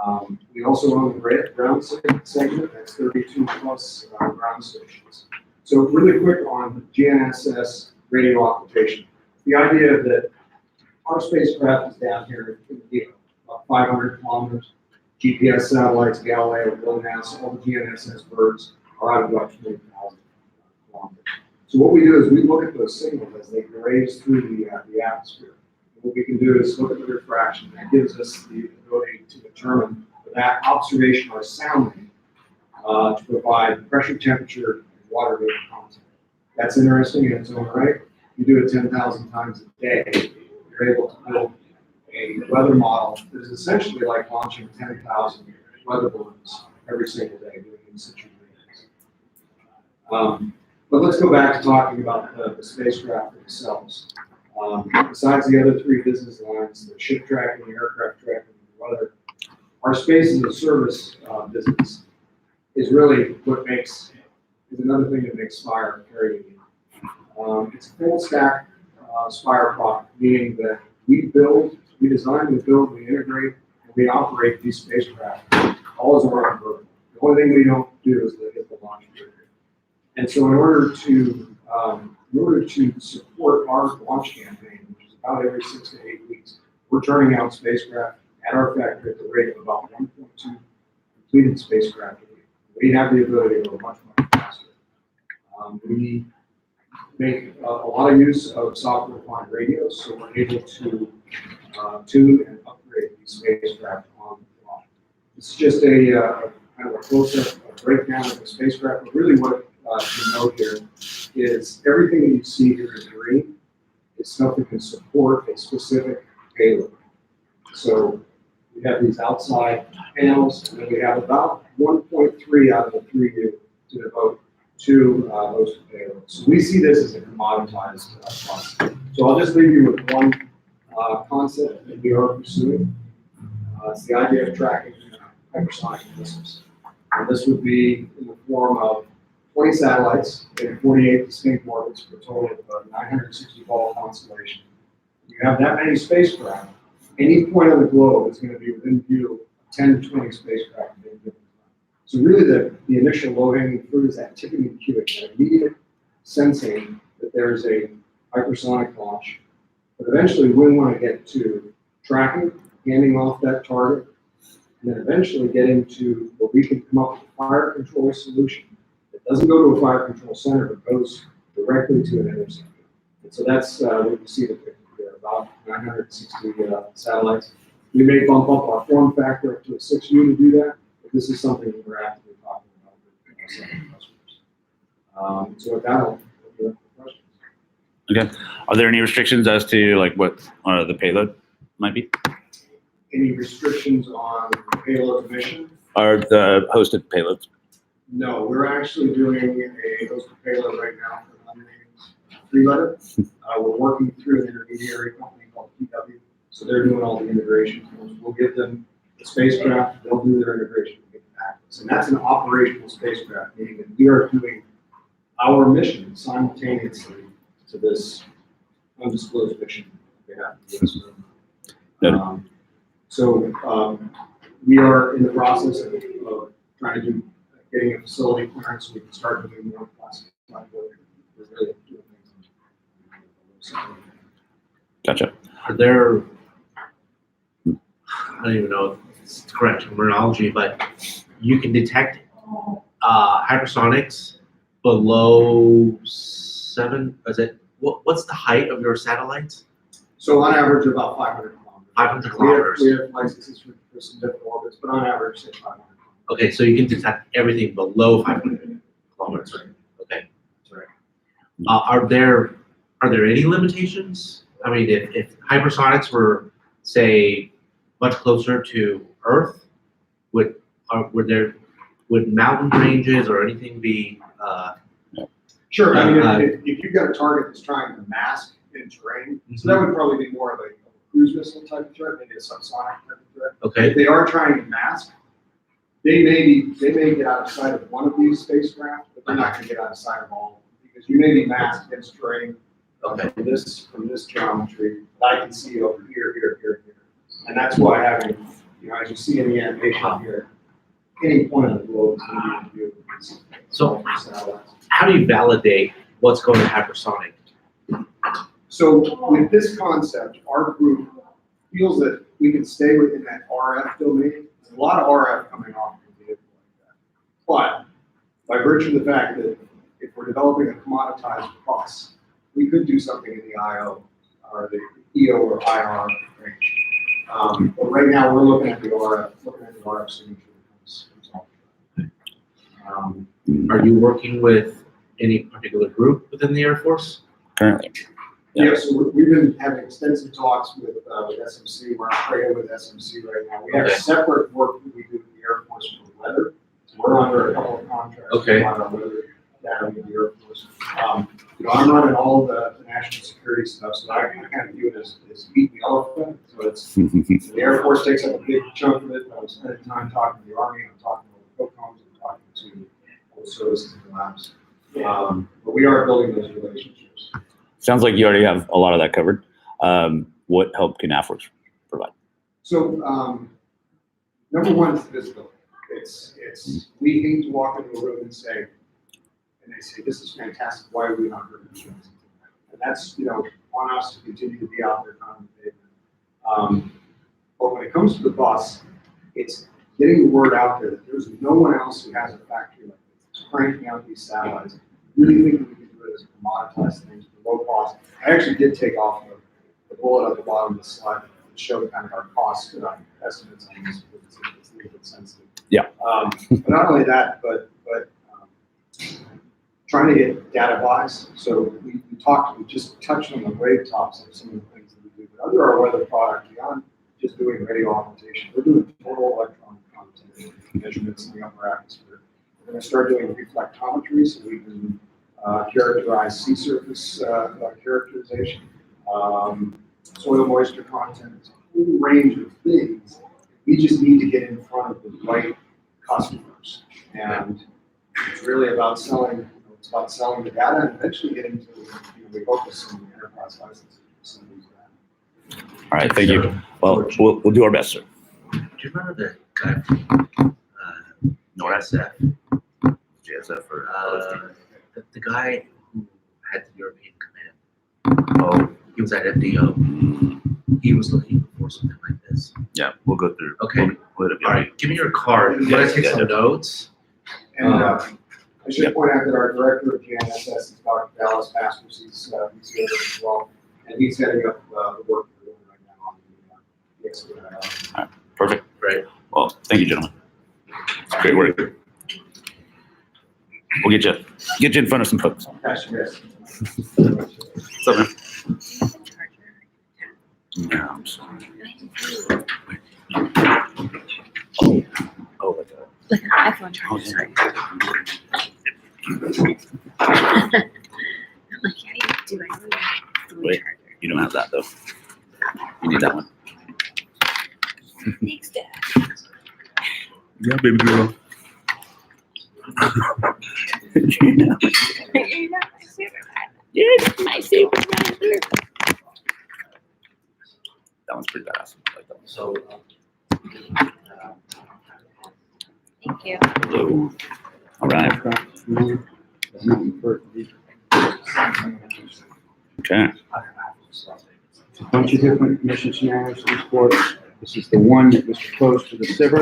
world. We also own the ground segment, that's 32 plus ground stations. So really quick on GNSS radio occultation. The idea that our spacecraft is down here in the about 500 kilometers. GPS satellites, Galileo, GLONASS, all the GNSS birds are out of about 20,000 kilometers. So what we do is we look at those signals as they graze through the atmosphere. And what we can do is look at the refraction. That gives us the ability to determine that observation or sounding to provide pressure, temperature, and water vapor content. That's interesting in its own right. You do it 10,000 times a day, you're able to build a weather model that is essentially like launching 10,000 weather balloons every single day doing in situ readings. But let's go back to talking about the spacecraft themselves. Besides the other 3 business lines, the ship tracking, the aircraft tracking, the weather, our space as a service business is really what is another thing that makes Sbir very unique. It's a full stack Sbir product, meaning that we design, we build, we integrate, and we operate these spacecraft all as a round vertical. The only thing we don't do is the launch period. And so in order to support our launch campaign, which is about every 6 to 8 weeks, we're turning out spacecraft at our factory at the rate of about 1.2 completed spacecraft a week. We have the ability to go much, much faster. We make a lot of use of software-defined radios, so we're able to tune and upgrade these spacecraft on the fly. It's just a kind of a close-up breakdown of the spacecraft, but really what you know here is everything that you see here in green is stuff that can support a specific payload. So we have these outside panels, and then we have about 1.3 out of the 3 to devote to those payloads. So we see this as a commoditized process. So I'll just leave you with one concept that we are pursuing. It's the idea of tracking hypersonic missiles. And this would be in the form of 20 satellites in 48 distinct orbits for a total of a 960-ball constellation. You have that many spacecraft, any point on the globe is going to be within view of 10 to 20 spacecraft at any given time. So really the initial low-hanging fruit is that tipping and queuing, that immediate sensing that there's a hypersonic launch. But eventually we want to get to tracking, handing off that target, and then eventually getting to where we can come up with a fire control solution that doesn't go to a fire control center, but goes directly to an interceptor. And so that's what you see the picture here, about 960 satellites. We may bump up our form factor up to a 6U to do that, but this is something that we're actively talking about with some customers. So with that, I'll open up for questions. Okay. Are there any restrictions as to like what the payload might be? Any restrictions on payload mission? Or the hosted payloads? No, we're actually doing a hosted payload right now for an unnamed 3-letter. We're working through an intermediary company called PW. So they're doing all the integration. We'll give them the spacecraft, they'll do their integration and get it back. And that's an operational spacecraft, meaning that we are doing our mission simultaneously to this undisclosed mission we have to do. So we are in the process of trying to do getting a facility clearance so we can start doing more classified work. We're really doing things. Gotcha. Are there, I don't even know if it's the correct terminology, but you can detect hypersonics below 7, is it, what's the height of your satellites? So on average, about 500 kilometers. 500 kilometers. We have licenses for some different orbits, but on average, say 500. Okay, so you can detect everything below 500 kilometers, right? Okay, that's right. Are there any limitations? I mean, if hypersonics were, say, much closer to Earth, would mountain ranges or anything be? Sure. I mean, if you've got a target that's trying to mask in terrain, so that would probably be more of a cruise missile type of threat, maybe a subsonic type of threat. Okay. If they are trying to mask, they may get out of sight of one of these spacecraft, but they're not going to get out of sight of all, because you may be masked against terrain from this geometry that I can see over here, and that's why having, as you see in the animation here, any point on the globe is going to be in view. So how do you validate what's going to hypersonic? So with this concept, our group feels that we can stay within that RF domain. There's a lot of RF coming off the vehicle like that. But by virtue of the fact that if we're developing a commoditized bus, we could do something in the IO or the EO or IR range. But right now we're looking at the RF signature. Are you working with any particular group within the Air Force? Currently. Yeah, so we've been having extensive talks with SMC. We're on trade with SMC right now. We have separate work that we do with the Air Force for weather. So we're under a couple of contracts. Okay. On our weather data with the Air Force. I'm running all the national security stuff, so I kind of view it as eat the elephant. So it's the Air Force takes up a big chunk of it. I'm spending time talking to the Army. I'm talking to the COCOMs. I'm talking to all the services and labs. But we are building those relationships. Sounds like you already have a lot of that covered. What help can AFWERX provide? So, number one is visibility. We hate to walk into a room and say, this is fantastic, why are we not doing insurance? And that's, on us to continue to be out there on the pavement. But when it comes to the bus, it's getting the word out there that there's no one else who has a factory like this. It's cranking out these satellites. Really think that we can do it as commoditized things for low cost. I actually did take off the bullet at the bottom of the slide to show kind of our cost estimates on this, because it's a little bit sensitive. Yeah. But not only that, but trying to get data buys. So we just touched on the wave tops of some of the things that we do. But under our weather product, beyond just doing radio augmentation, we're doing total electronic content measurements in the upper atmosphere. We're going to start doing reflectometry so we can characterize sea surface characterization, soil moisture content. It's a whole range of things. We just need to get in front of the right customers. And it's really about selling. It's about selling the data and eventually getting to, we hope with some enterprise licenses. All right, thank you. Well, we'll do our best, sir. Do you remember the guy from NORSF? GSF or The guy who had the European command. Oh, he was at FDO. He was looking for something like this. yeah, we'll go through. Okay. We'll All right, give me your card. I'm gonna take some notes. And I should point out that our director of GNSS is Dr. Dallas Masters. He's here as well. And he's heading up the work we're doing right now on the XBI. Perfect. Right. Well, thank you, gentlemen. It's great work. We'll get you in front of some folks. Pastor, yes. What's up, man? No, I'm sorry. Oh, like Like an iPhone charger, sorry. I'm like, yeah, you do. I need a phone Wait. charger. you don't have that though. You need that one. Thanks, Dad. Yeah, baby girl. You're not my Superman. You're my Superman. That one's pretty badass. I like that one. So, Thank you. Hello. All right. Okay. A bunch of different mission scenarios to report. This is the one that was proposed to the Sbir.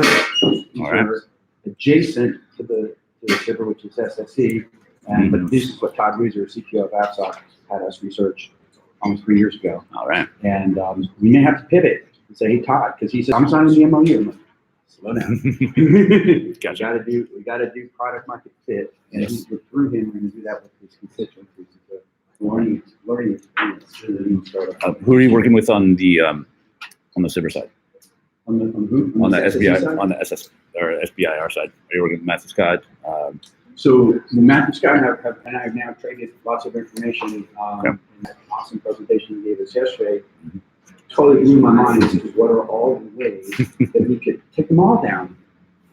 These All right. are adjacent to the Sbir, which is SSE. And but this is what Todd Weiser, CTO of AFWERX, had us research almost 3 years ago. All right. And we may have to pivot and say, hey, Todd, because he said, I'm signing the MOU. I'm like, slow down. Gotcha. We gotta do product market fit. And Yes. through him, we're gonna do that with his constituencies. It's a learning experience for the new startup. Who are you working with on the Sbir side? On the who? On the SBI, side? on the SS or SBIR side? Are you working with Matthew Scott? So the Matthew Scott and I have now traded lots of information. Okay. In that awesome presentation he gave us yesterday, totally blew my mind. This is what are all the ways that we could take them all down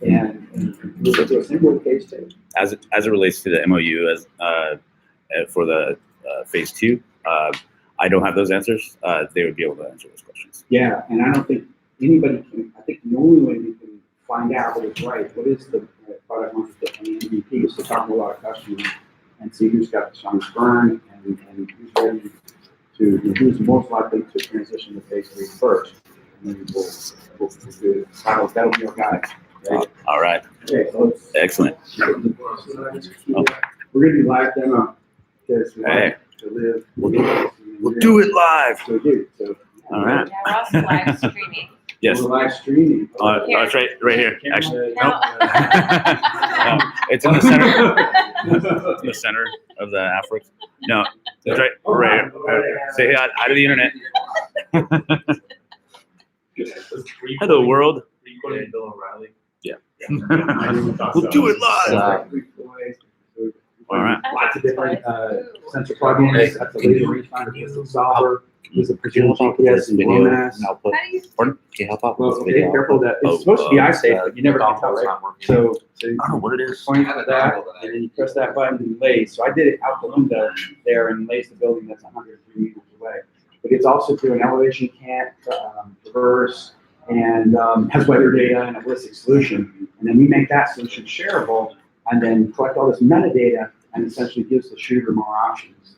and move it to a single case too. As it relates to the MOU as for the phase 2, I don't have those answers. They would be able to answer those questions. Yeah, and I don't think anybody can. I think the only way we can find out what is right, what is the product market fit on the MVP, is to talk to a lot of customers and see who's got the strongest burn and who's ready to, who's most likely to transition to phase 3 first. And then we'll do it. That'll be our guide. Right? All right. Okay, so let's, Excellent. we're gonna do live demo because we Hey. like to live. We'll do it live. So do. So All right. Yeah, we're also live streaming. Yes. we're live streaming. It's right here. Actually, No. it's in the center. In the center of the AFWERX. No, it's right here. Say hi to the internet. Hello, world. Bill O'Reilly. Yeah. We'll do it live. All right. Lots of different sensor plugins. That's a laser rangefinder, pistol solver. There's a precision GPS and Video GLONASS. and output. How do you? Pardon? Can you help out Well, with okay, video? careful that, it's supposed to be eye safe, but you never can tell, right? So I don't know what it is. point at that, and then you press that button and lays. So I did it out the window there and lays the building that's 103 meters away. But it's also through an elevation cant, traverse, and has weather data and a holistic solution. And then we make that solution shareable and then collect all this metadata and essentially gives the shooter more options.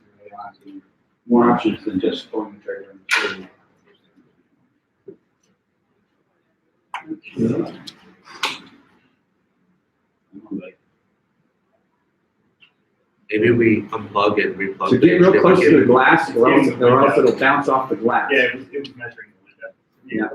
More options than just pulling the trigger and shooting. Maybe we unplug it, replug it. So get real close to the glass, or else it'll bounce off the glass. it was measuring the window. Yeah.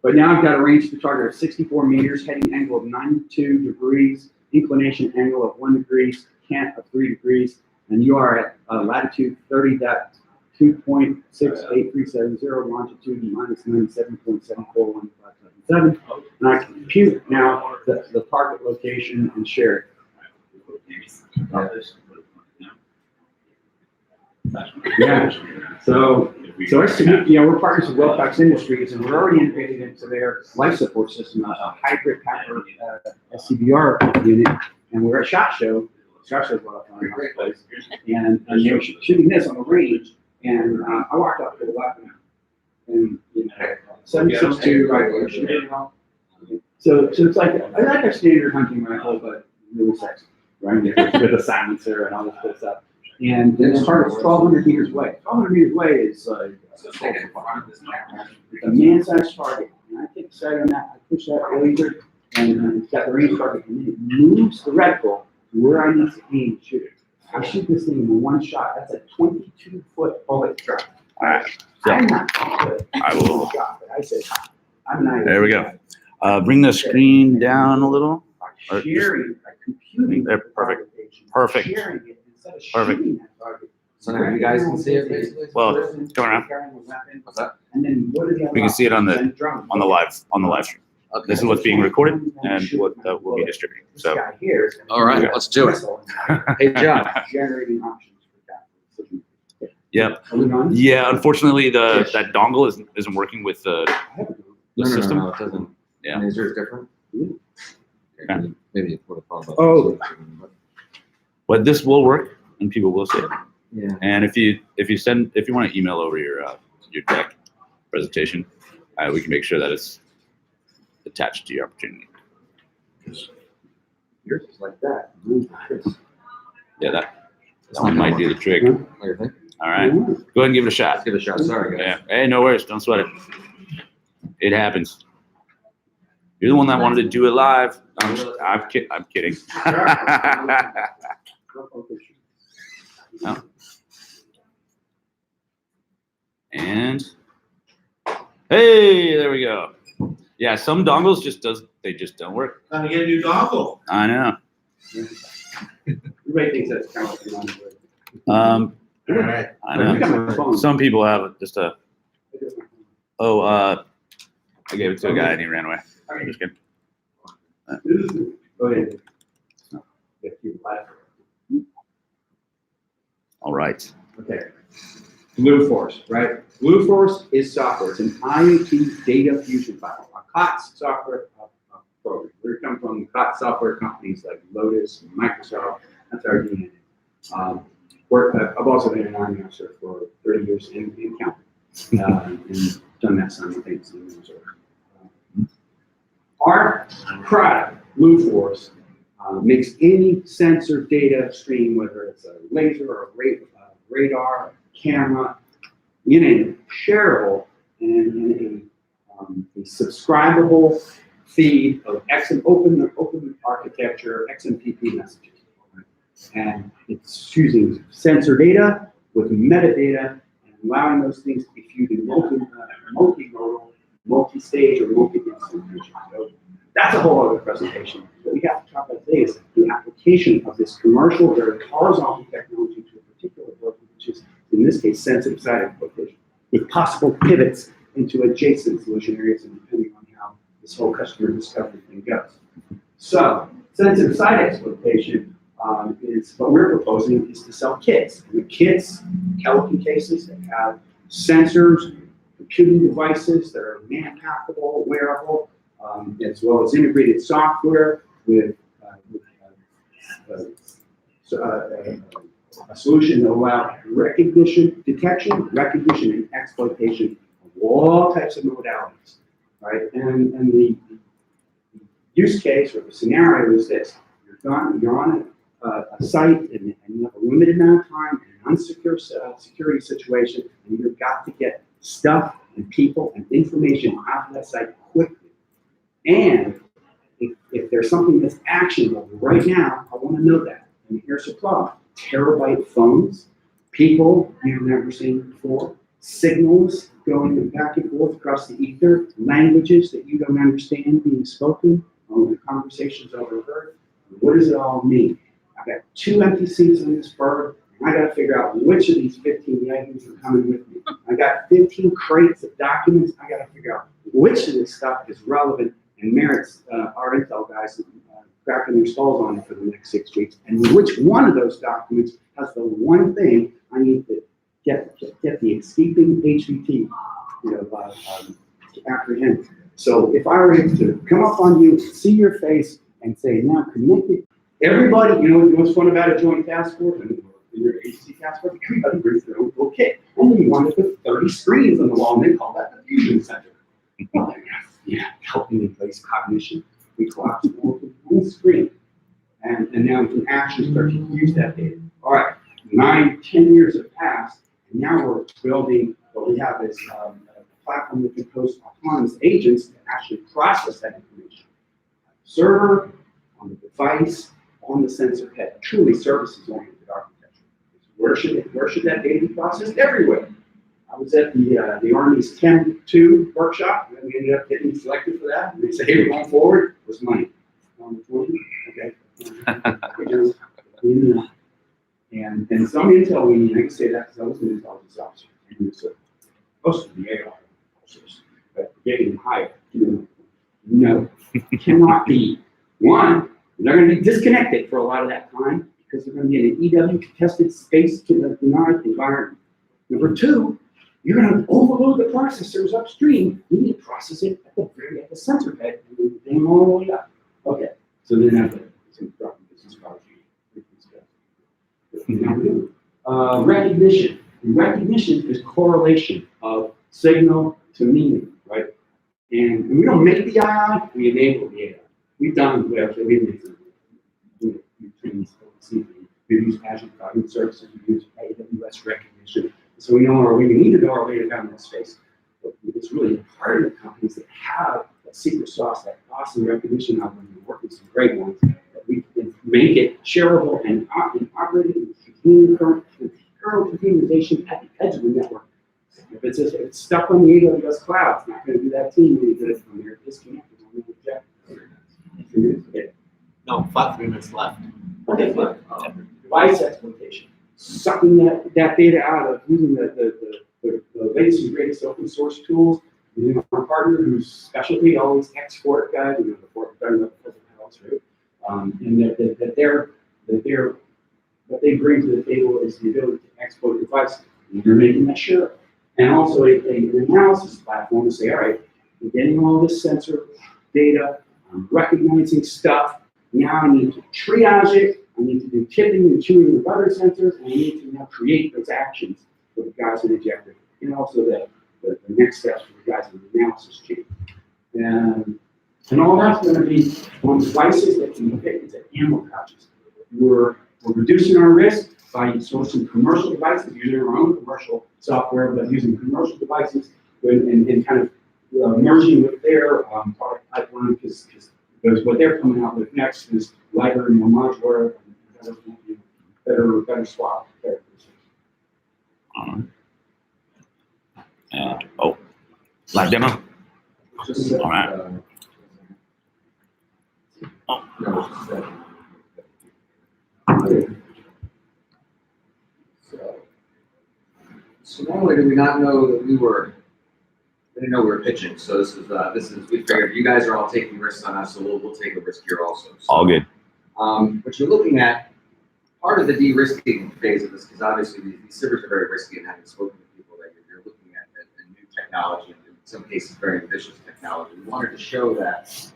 But now I've got a range to target of 64 meters, heading angle of 92 degrees, inclination angle of 1 degree, cant of 3 degrees, and you are at latitude 30.2.68370, longitude minus 97.741577. And I compute now the target location and share it. Yeah. So it's, we're partners with Wellpax Industries, and we're already integrated into their life support system, a hybrid Packer SCBR unit, and we're at SHOT Show. SHOT Show's what I found in place, and they were shooting this on the range, and I walked up to the weapon, and 7.62 rifle shooting. So it's like a standard hunting rifle, but really sexy, right? With a silencer and all this good stuff. And then it starts 1,200 meters away. 1,200 meters away is it's a man-sized target. And I take the sight on that, I push that laser, and it's got the range target, and then it moves the reticle to where I need to aim and shoot it. I shoot this thing in one shot. That's a 22-foot bullet drop. All right. I'm not good. I will. I say I'm not. There we go. Bring the screen down a little. By sharing, by computing. There, perfect. Perfect. Sharing it instead of Perfect. shooting that target. So now you guys can see it basically? Well, turn around. What's that? And then what are the We can see it on the live stream. Okay. This is what's being recorded and what we'll be distributing. This So guy here is gonna All right, be a let's do it. missile. Hey, John. Generating options for that. Yep. Are we on? Yeah, unfortunately, that dongle isn't working with the system. No, it doesn't. Yeah. I mean, is yours different? Okay. Maybe it would have thought about. Oh. But this will work and people will see it. Yeah. And if you want to email over your deck presentation, we can make sure that it's attached to your opportunity. Yours is like that. Yeah, that one might do the trick. What do you think? All right, go ahead and give it a shot. Let's give it a shot. Sorry, guys. Yeah. Hey, no worries. Don't sweat it. It happens. You're the one that wanted to do it live. I'm kidding. No. And hey, there we go. Yeah, some dongles just don't work. Time to get a new dongle. I know. Everybody thinks that's kind of like All right. I know. Some people have just a. Oh, I gave it to a guy and he ran away. I'm just kidding. Go ahead. All right. Okay. Blue Force, right? Blue Force is software. It's an IoT data fusion platform, a COTS software program. We come from the COTS software companies like Lotus and Microsoft. That's our DNA. I've also been an Army officer for 30 years in counting, and done that simultaneously. Our product, Blue Force, makes any sensor data stream, whether it's a laser or a radar, camera, you name it, shareable in a subscribable feed of open architecture XMPP messages. And it's using sensor data with metadata and allowing those things to be viewed in multimodal, multi-stage, or multi-instrumentation. So that's a whole other presentation. What we have to talk about today is the application of this commercial, very horizontal technology to a particular vertical, which is, in this case, sensitive site exploitation, with possible pivots into adjacent solution areas, and depending on how this whole customer discovery thing goes. So, sensitive site exploitation is what we're proposing is to sell kits. And the kits, Pelican cases that have sensors, computing devices that are man-hackable, wearable, as well as integrated software with a solution that allows detection, recognition, and exploitation of all types of modalities, right? And the use case or the scenario is this: you're on a site and you have a limited amount of time in an unsecure security situation, and you've got to get stuff and people and information out of that site quickly. And if there's something that's actionable right now, I want to know that. And here's the problem: terabyte phones, people you've never seen before, signals going back and forth across the ether, languages that you don't understand being spoken, the conversations overheard. What does it all mean? I've got 2 empty seats on this bird, and I got to figure out which of these 15 Yankees are coming with me. I got 15 crates of documents. I got to figure out which of this stuff is relevant and merits our intel guys cracking their skulls on it for the next 6 weeks, and which one of those documents has the one thing I need to get the escaping HVT, apprehend. So if I were to come up on you, see your face, and say, now connect it, everybody, you know what's fun about a joint task force and your agency task force? Everybody brings their own little kit, and then you want to put 30 screens on the wall, and they call that the fusion center. Well, yeah, helping replace cognition. We collapse it all to one screen. And now we can actually start to use that data. All right, 9, 10 years have passed, and now we're building what we have is a platform that can host autonomous agents to actually process that information. Server, on the device, on the sensor head, truly services-oriented architecture. Where should that data be processed? Everywhere. I was at the Army's 10-2 workshop, and we ended up getting selected for that. And they said, hey, we're going forward. Where's money? On the 20? Okay. And some intel we need, I can say that because I was an intelligence officer. And he was supposed to be AI officers, but getting higher. No, cannot be. One, they're going to be disconnected for a lot of that time because they're going to be in an EW contested space to the denied environment. Number 2, you're going to overload the processors upstream. You need to process it at the sensor head and then all the way up. Okay, so then that's some business recognition. Recognition is correlation of signal to meaning, right? And we don't make the AI, we enable the AI. We've done we've used Azure Cognitive Services, we've used AWS recognition. So we know we need to know our way down that space. But it's really hard of companies that have that secret sauce, that awesome recognition algorithm, and work with some great ones, that we can make it shareable and operating in current containerization at the edge of the network. If it's stuck on the AWS cloud, it's not going to do that team any good from there. Disconnected on the object. No, 3 minutes left. Okay, fine. Device exploitation. Sucking that data out of using the latest and greatest open source tools. Using our partner whose specialty always export guide, before the else, right? And what they bring to the table is the ability to exploit devices. And they're making that sure. And also an analysis platform to say, all right, we're getting all this sensor data, I'm recognizing stuff. Now I need to triage it. I need to do tipping and tuning with other sensors, and I need to now create those actions for the guys in the objective, and also the next steps for the guys in the analysis chain. And all that's going to be on devices that can be picked as ammo pouches. We're reducing our risk by sourcing commercial devices, using our own commercial software, but using commercial devices and kind of merging with their product pipeline, because what they're coming out with next is lighter and more modular, and better swap characteristics. Live demo. Just All right. So normally did we not know that we didn't know we were pitching, so this is, we figured you guys are all taking risks on us, so we'll take a risk here also. So, All good. what you're looking at, part of the de-risking phase of this, because obviously these Sbirs are very risky, and having spoken to people that you're looking technology, and in some cases very ambitious technology. We wanted to show that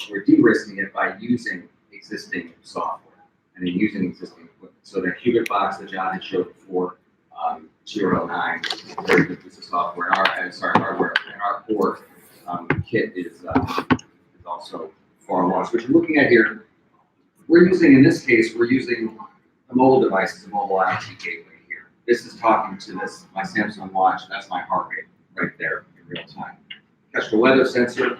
we're de-risking it by using existing software and then using existing equipment. So that Qubit box that John had showed before, 009, very good piece of software. Hardware, and our core kit is also far more. So what you're looking at here, we're using, in this case, we're using the mobile device as a mobile IoT gateway here. This is talking to this, my Samsung watch, that's my heart rate right there in real time. Catch the weather sensor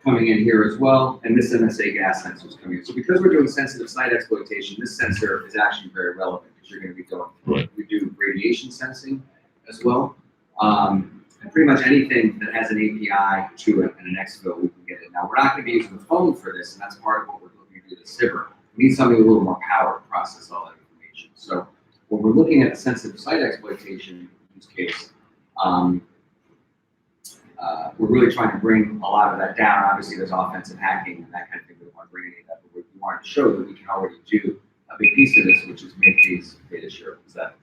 coming in here as well, and this MSA gas sensor is coming in. So because we're doing sensitive site exploitation, this sensor is actually very relevant because you're going to be going through it. We do radiation sensing as well. And pretty much anything that has an API to it and an exfil, we can get it. Now, we're not going to be using the phone for this, and that's part of what we're looking to do with Sbir. We need something a little more power to process all that information. So when we're looking at the sensitive site exploitation use case, we're really trying to bring a lot of that down. Obviously, there's offensive hacking and that kind of thing. We don't want to bring any of that, but we wanted to show that we can already do a big piece of this, which is make these data shareable. Is that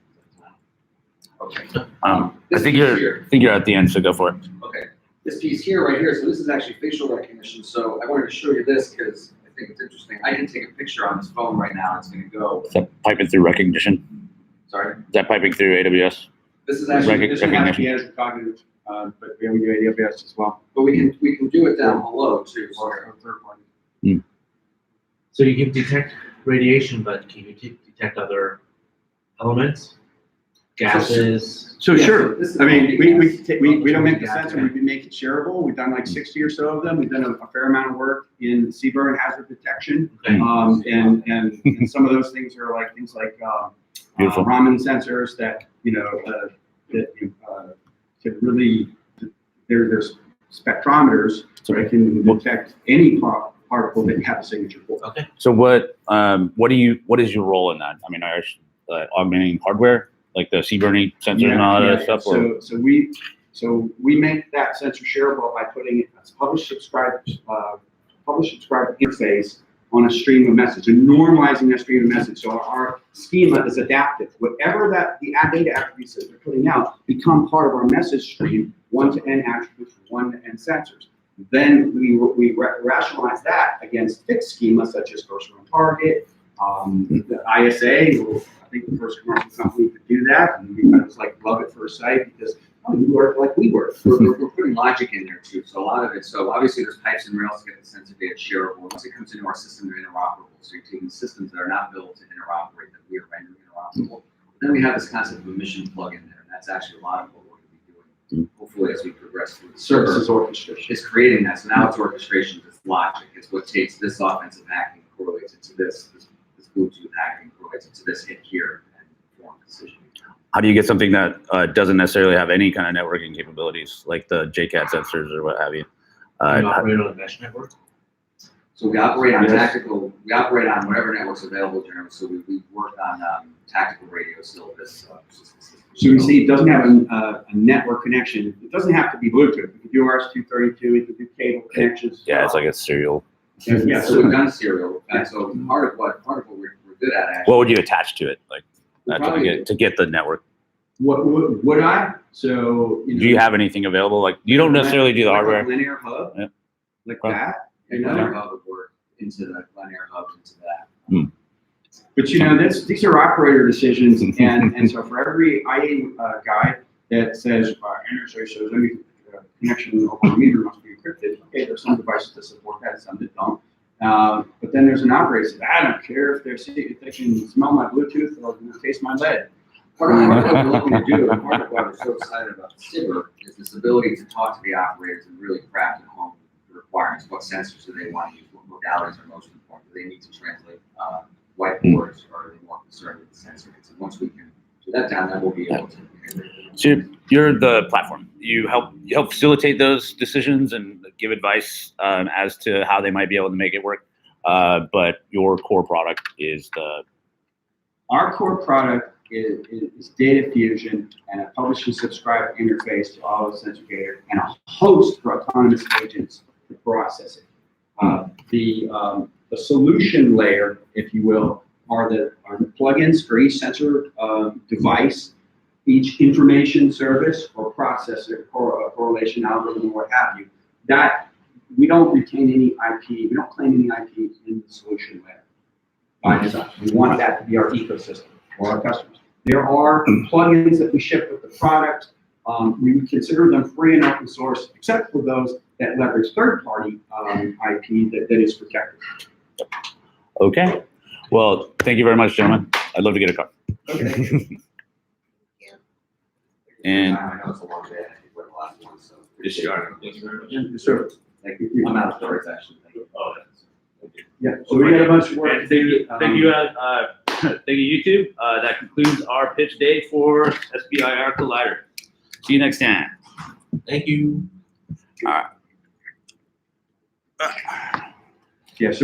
okay? I think you're at the end, so go for it. Okay, this piece here, right here. So this is actually facial recognition. So I wanted to show you this because I think it's interesting. I can take a picture on this phone right now. It's going to go. Is that piping through recognition? Sorry. Is that piping through AWS? This is actually. This one has to be as cognitive, but we do AWS as well. But we can do it down below too. So Third party. So you can detect radiation, but can you detect other elements, gases? So Yeah, sure. this is I mean, we all don't make the gas, sensor, okay. we make it shareable. We've done like 60 or so of them. We've done a fair amount of work in Sbir and hazard detection. Okay. And some of those things are like things like Beautiful. Raman sensors that, can really, there's spectrometers so it can detect any particle that you have a signature for. Okay. So what is your role in that? I mean, are you augmenting hardware like the Sbir sensor and all that stuff? Or? So we make that sensor shareable by putting it as publish subscribe interface on a stream of message and normalizing that stream of message. So our schema is adaptive. Whatever the data attributes that they're putting out become part of our message stream, one-to-n attributes, one-to-n sensors. Then we rationalize that against fixed schemas such as cursor on target, the ISA. I think the first commercial company could do that, and we kind of like love it for a site because you work like we work. we're putting logic in there too. So a lot of it. So obviously there's pipes and rails to get the sensor data shareable. Once it comes into our system, they're interoperable. So you're taking systems that are not built to interoperate that we are rendering interoperable. Then we have this concept of a mission plug in there, and that's actually a lot of what we're going to be doing. Hopefully, as we progress through the Services server, orchestration. is creating that. So now it's orchestration, it's logic. It's what takes this offensive hacking and correlates it to this Bluetooth hacking correlates it to this hit here and form a decision. How do you get something that doesn't necessarily have any kind of networking capabilities, like the JCAT sensors or what have you? You operate on a mesh network? So we operate on Yes. we operate on whatever network's available generally. So we work on tactical radio still. So you see, it doesn't have a network connection. It doesn't have to be Bluetooth. We can do RS-232. We can do cable connections. Yeah, it's like a serial. Yeah, so we've done serial. And so part of what we're good at actually. What would you attach to it, like Probably- to get the network? What would I? So Do you have anything available? Like you don't necessarily do the like hardware. a linear hub, Yeah. like Right. that. And linear hub would work into the linear hub into that. But these are operator decisions, and so for every IA guy that says NSA says any connection over a meter must be encrypted. Okay, there's some devices that support that, some that don't. But then there's an operator that says, I don't care if they can smell my Bluetooth or taste my lead. Part of what we're looking to do, and part of why we're so excited about Sbir, is this ability to talk to the operators and really craft at home the requirements. What sensors do they want to use? What modalities are most important? Do they need to translate whiteboards, or are they more concerned with the sensor? And once we can do that down, then we'll be able to. So you're the platform. You help facilitate those decisions and give advice as to how they might be able to make it work. But your core product is Our core product is data fusion and a publish and subscribe interface to all the sensor data and a host for autonomous agents to process it. The solution layer, if you will, are the plugins for each sensor device each information service or processor or correlation algorithm, what have you, that we don't retain any IP, we don't claim any IP in the solution layer by design. We want that to be our ecosystem for our customers. There are plugins that we ship with the product. We would consider them free and open source, except for those that leverage third-party IP that is protected. Okay. Well, thank you very much, gentlemen. I'd love to get a car. Okay. And I know it's a long day, I think we're the last one, so. Yes, you are. Thank you very much. Yes, sir. Thank you. I'm out of storage, actually. Thank you. Oh, that's- Yeah, so we got a bunch of work. and thank you, thank you, thank you, YouTube. That concludes our pitch day for SBIR Collider. See you next time. Thank you. Yeah, so we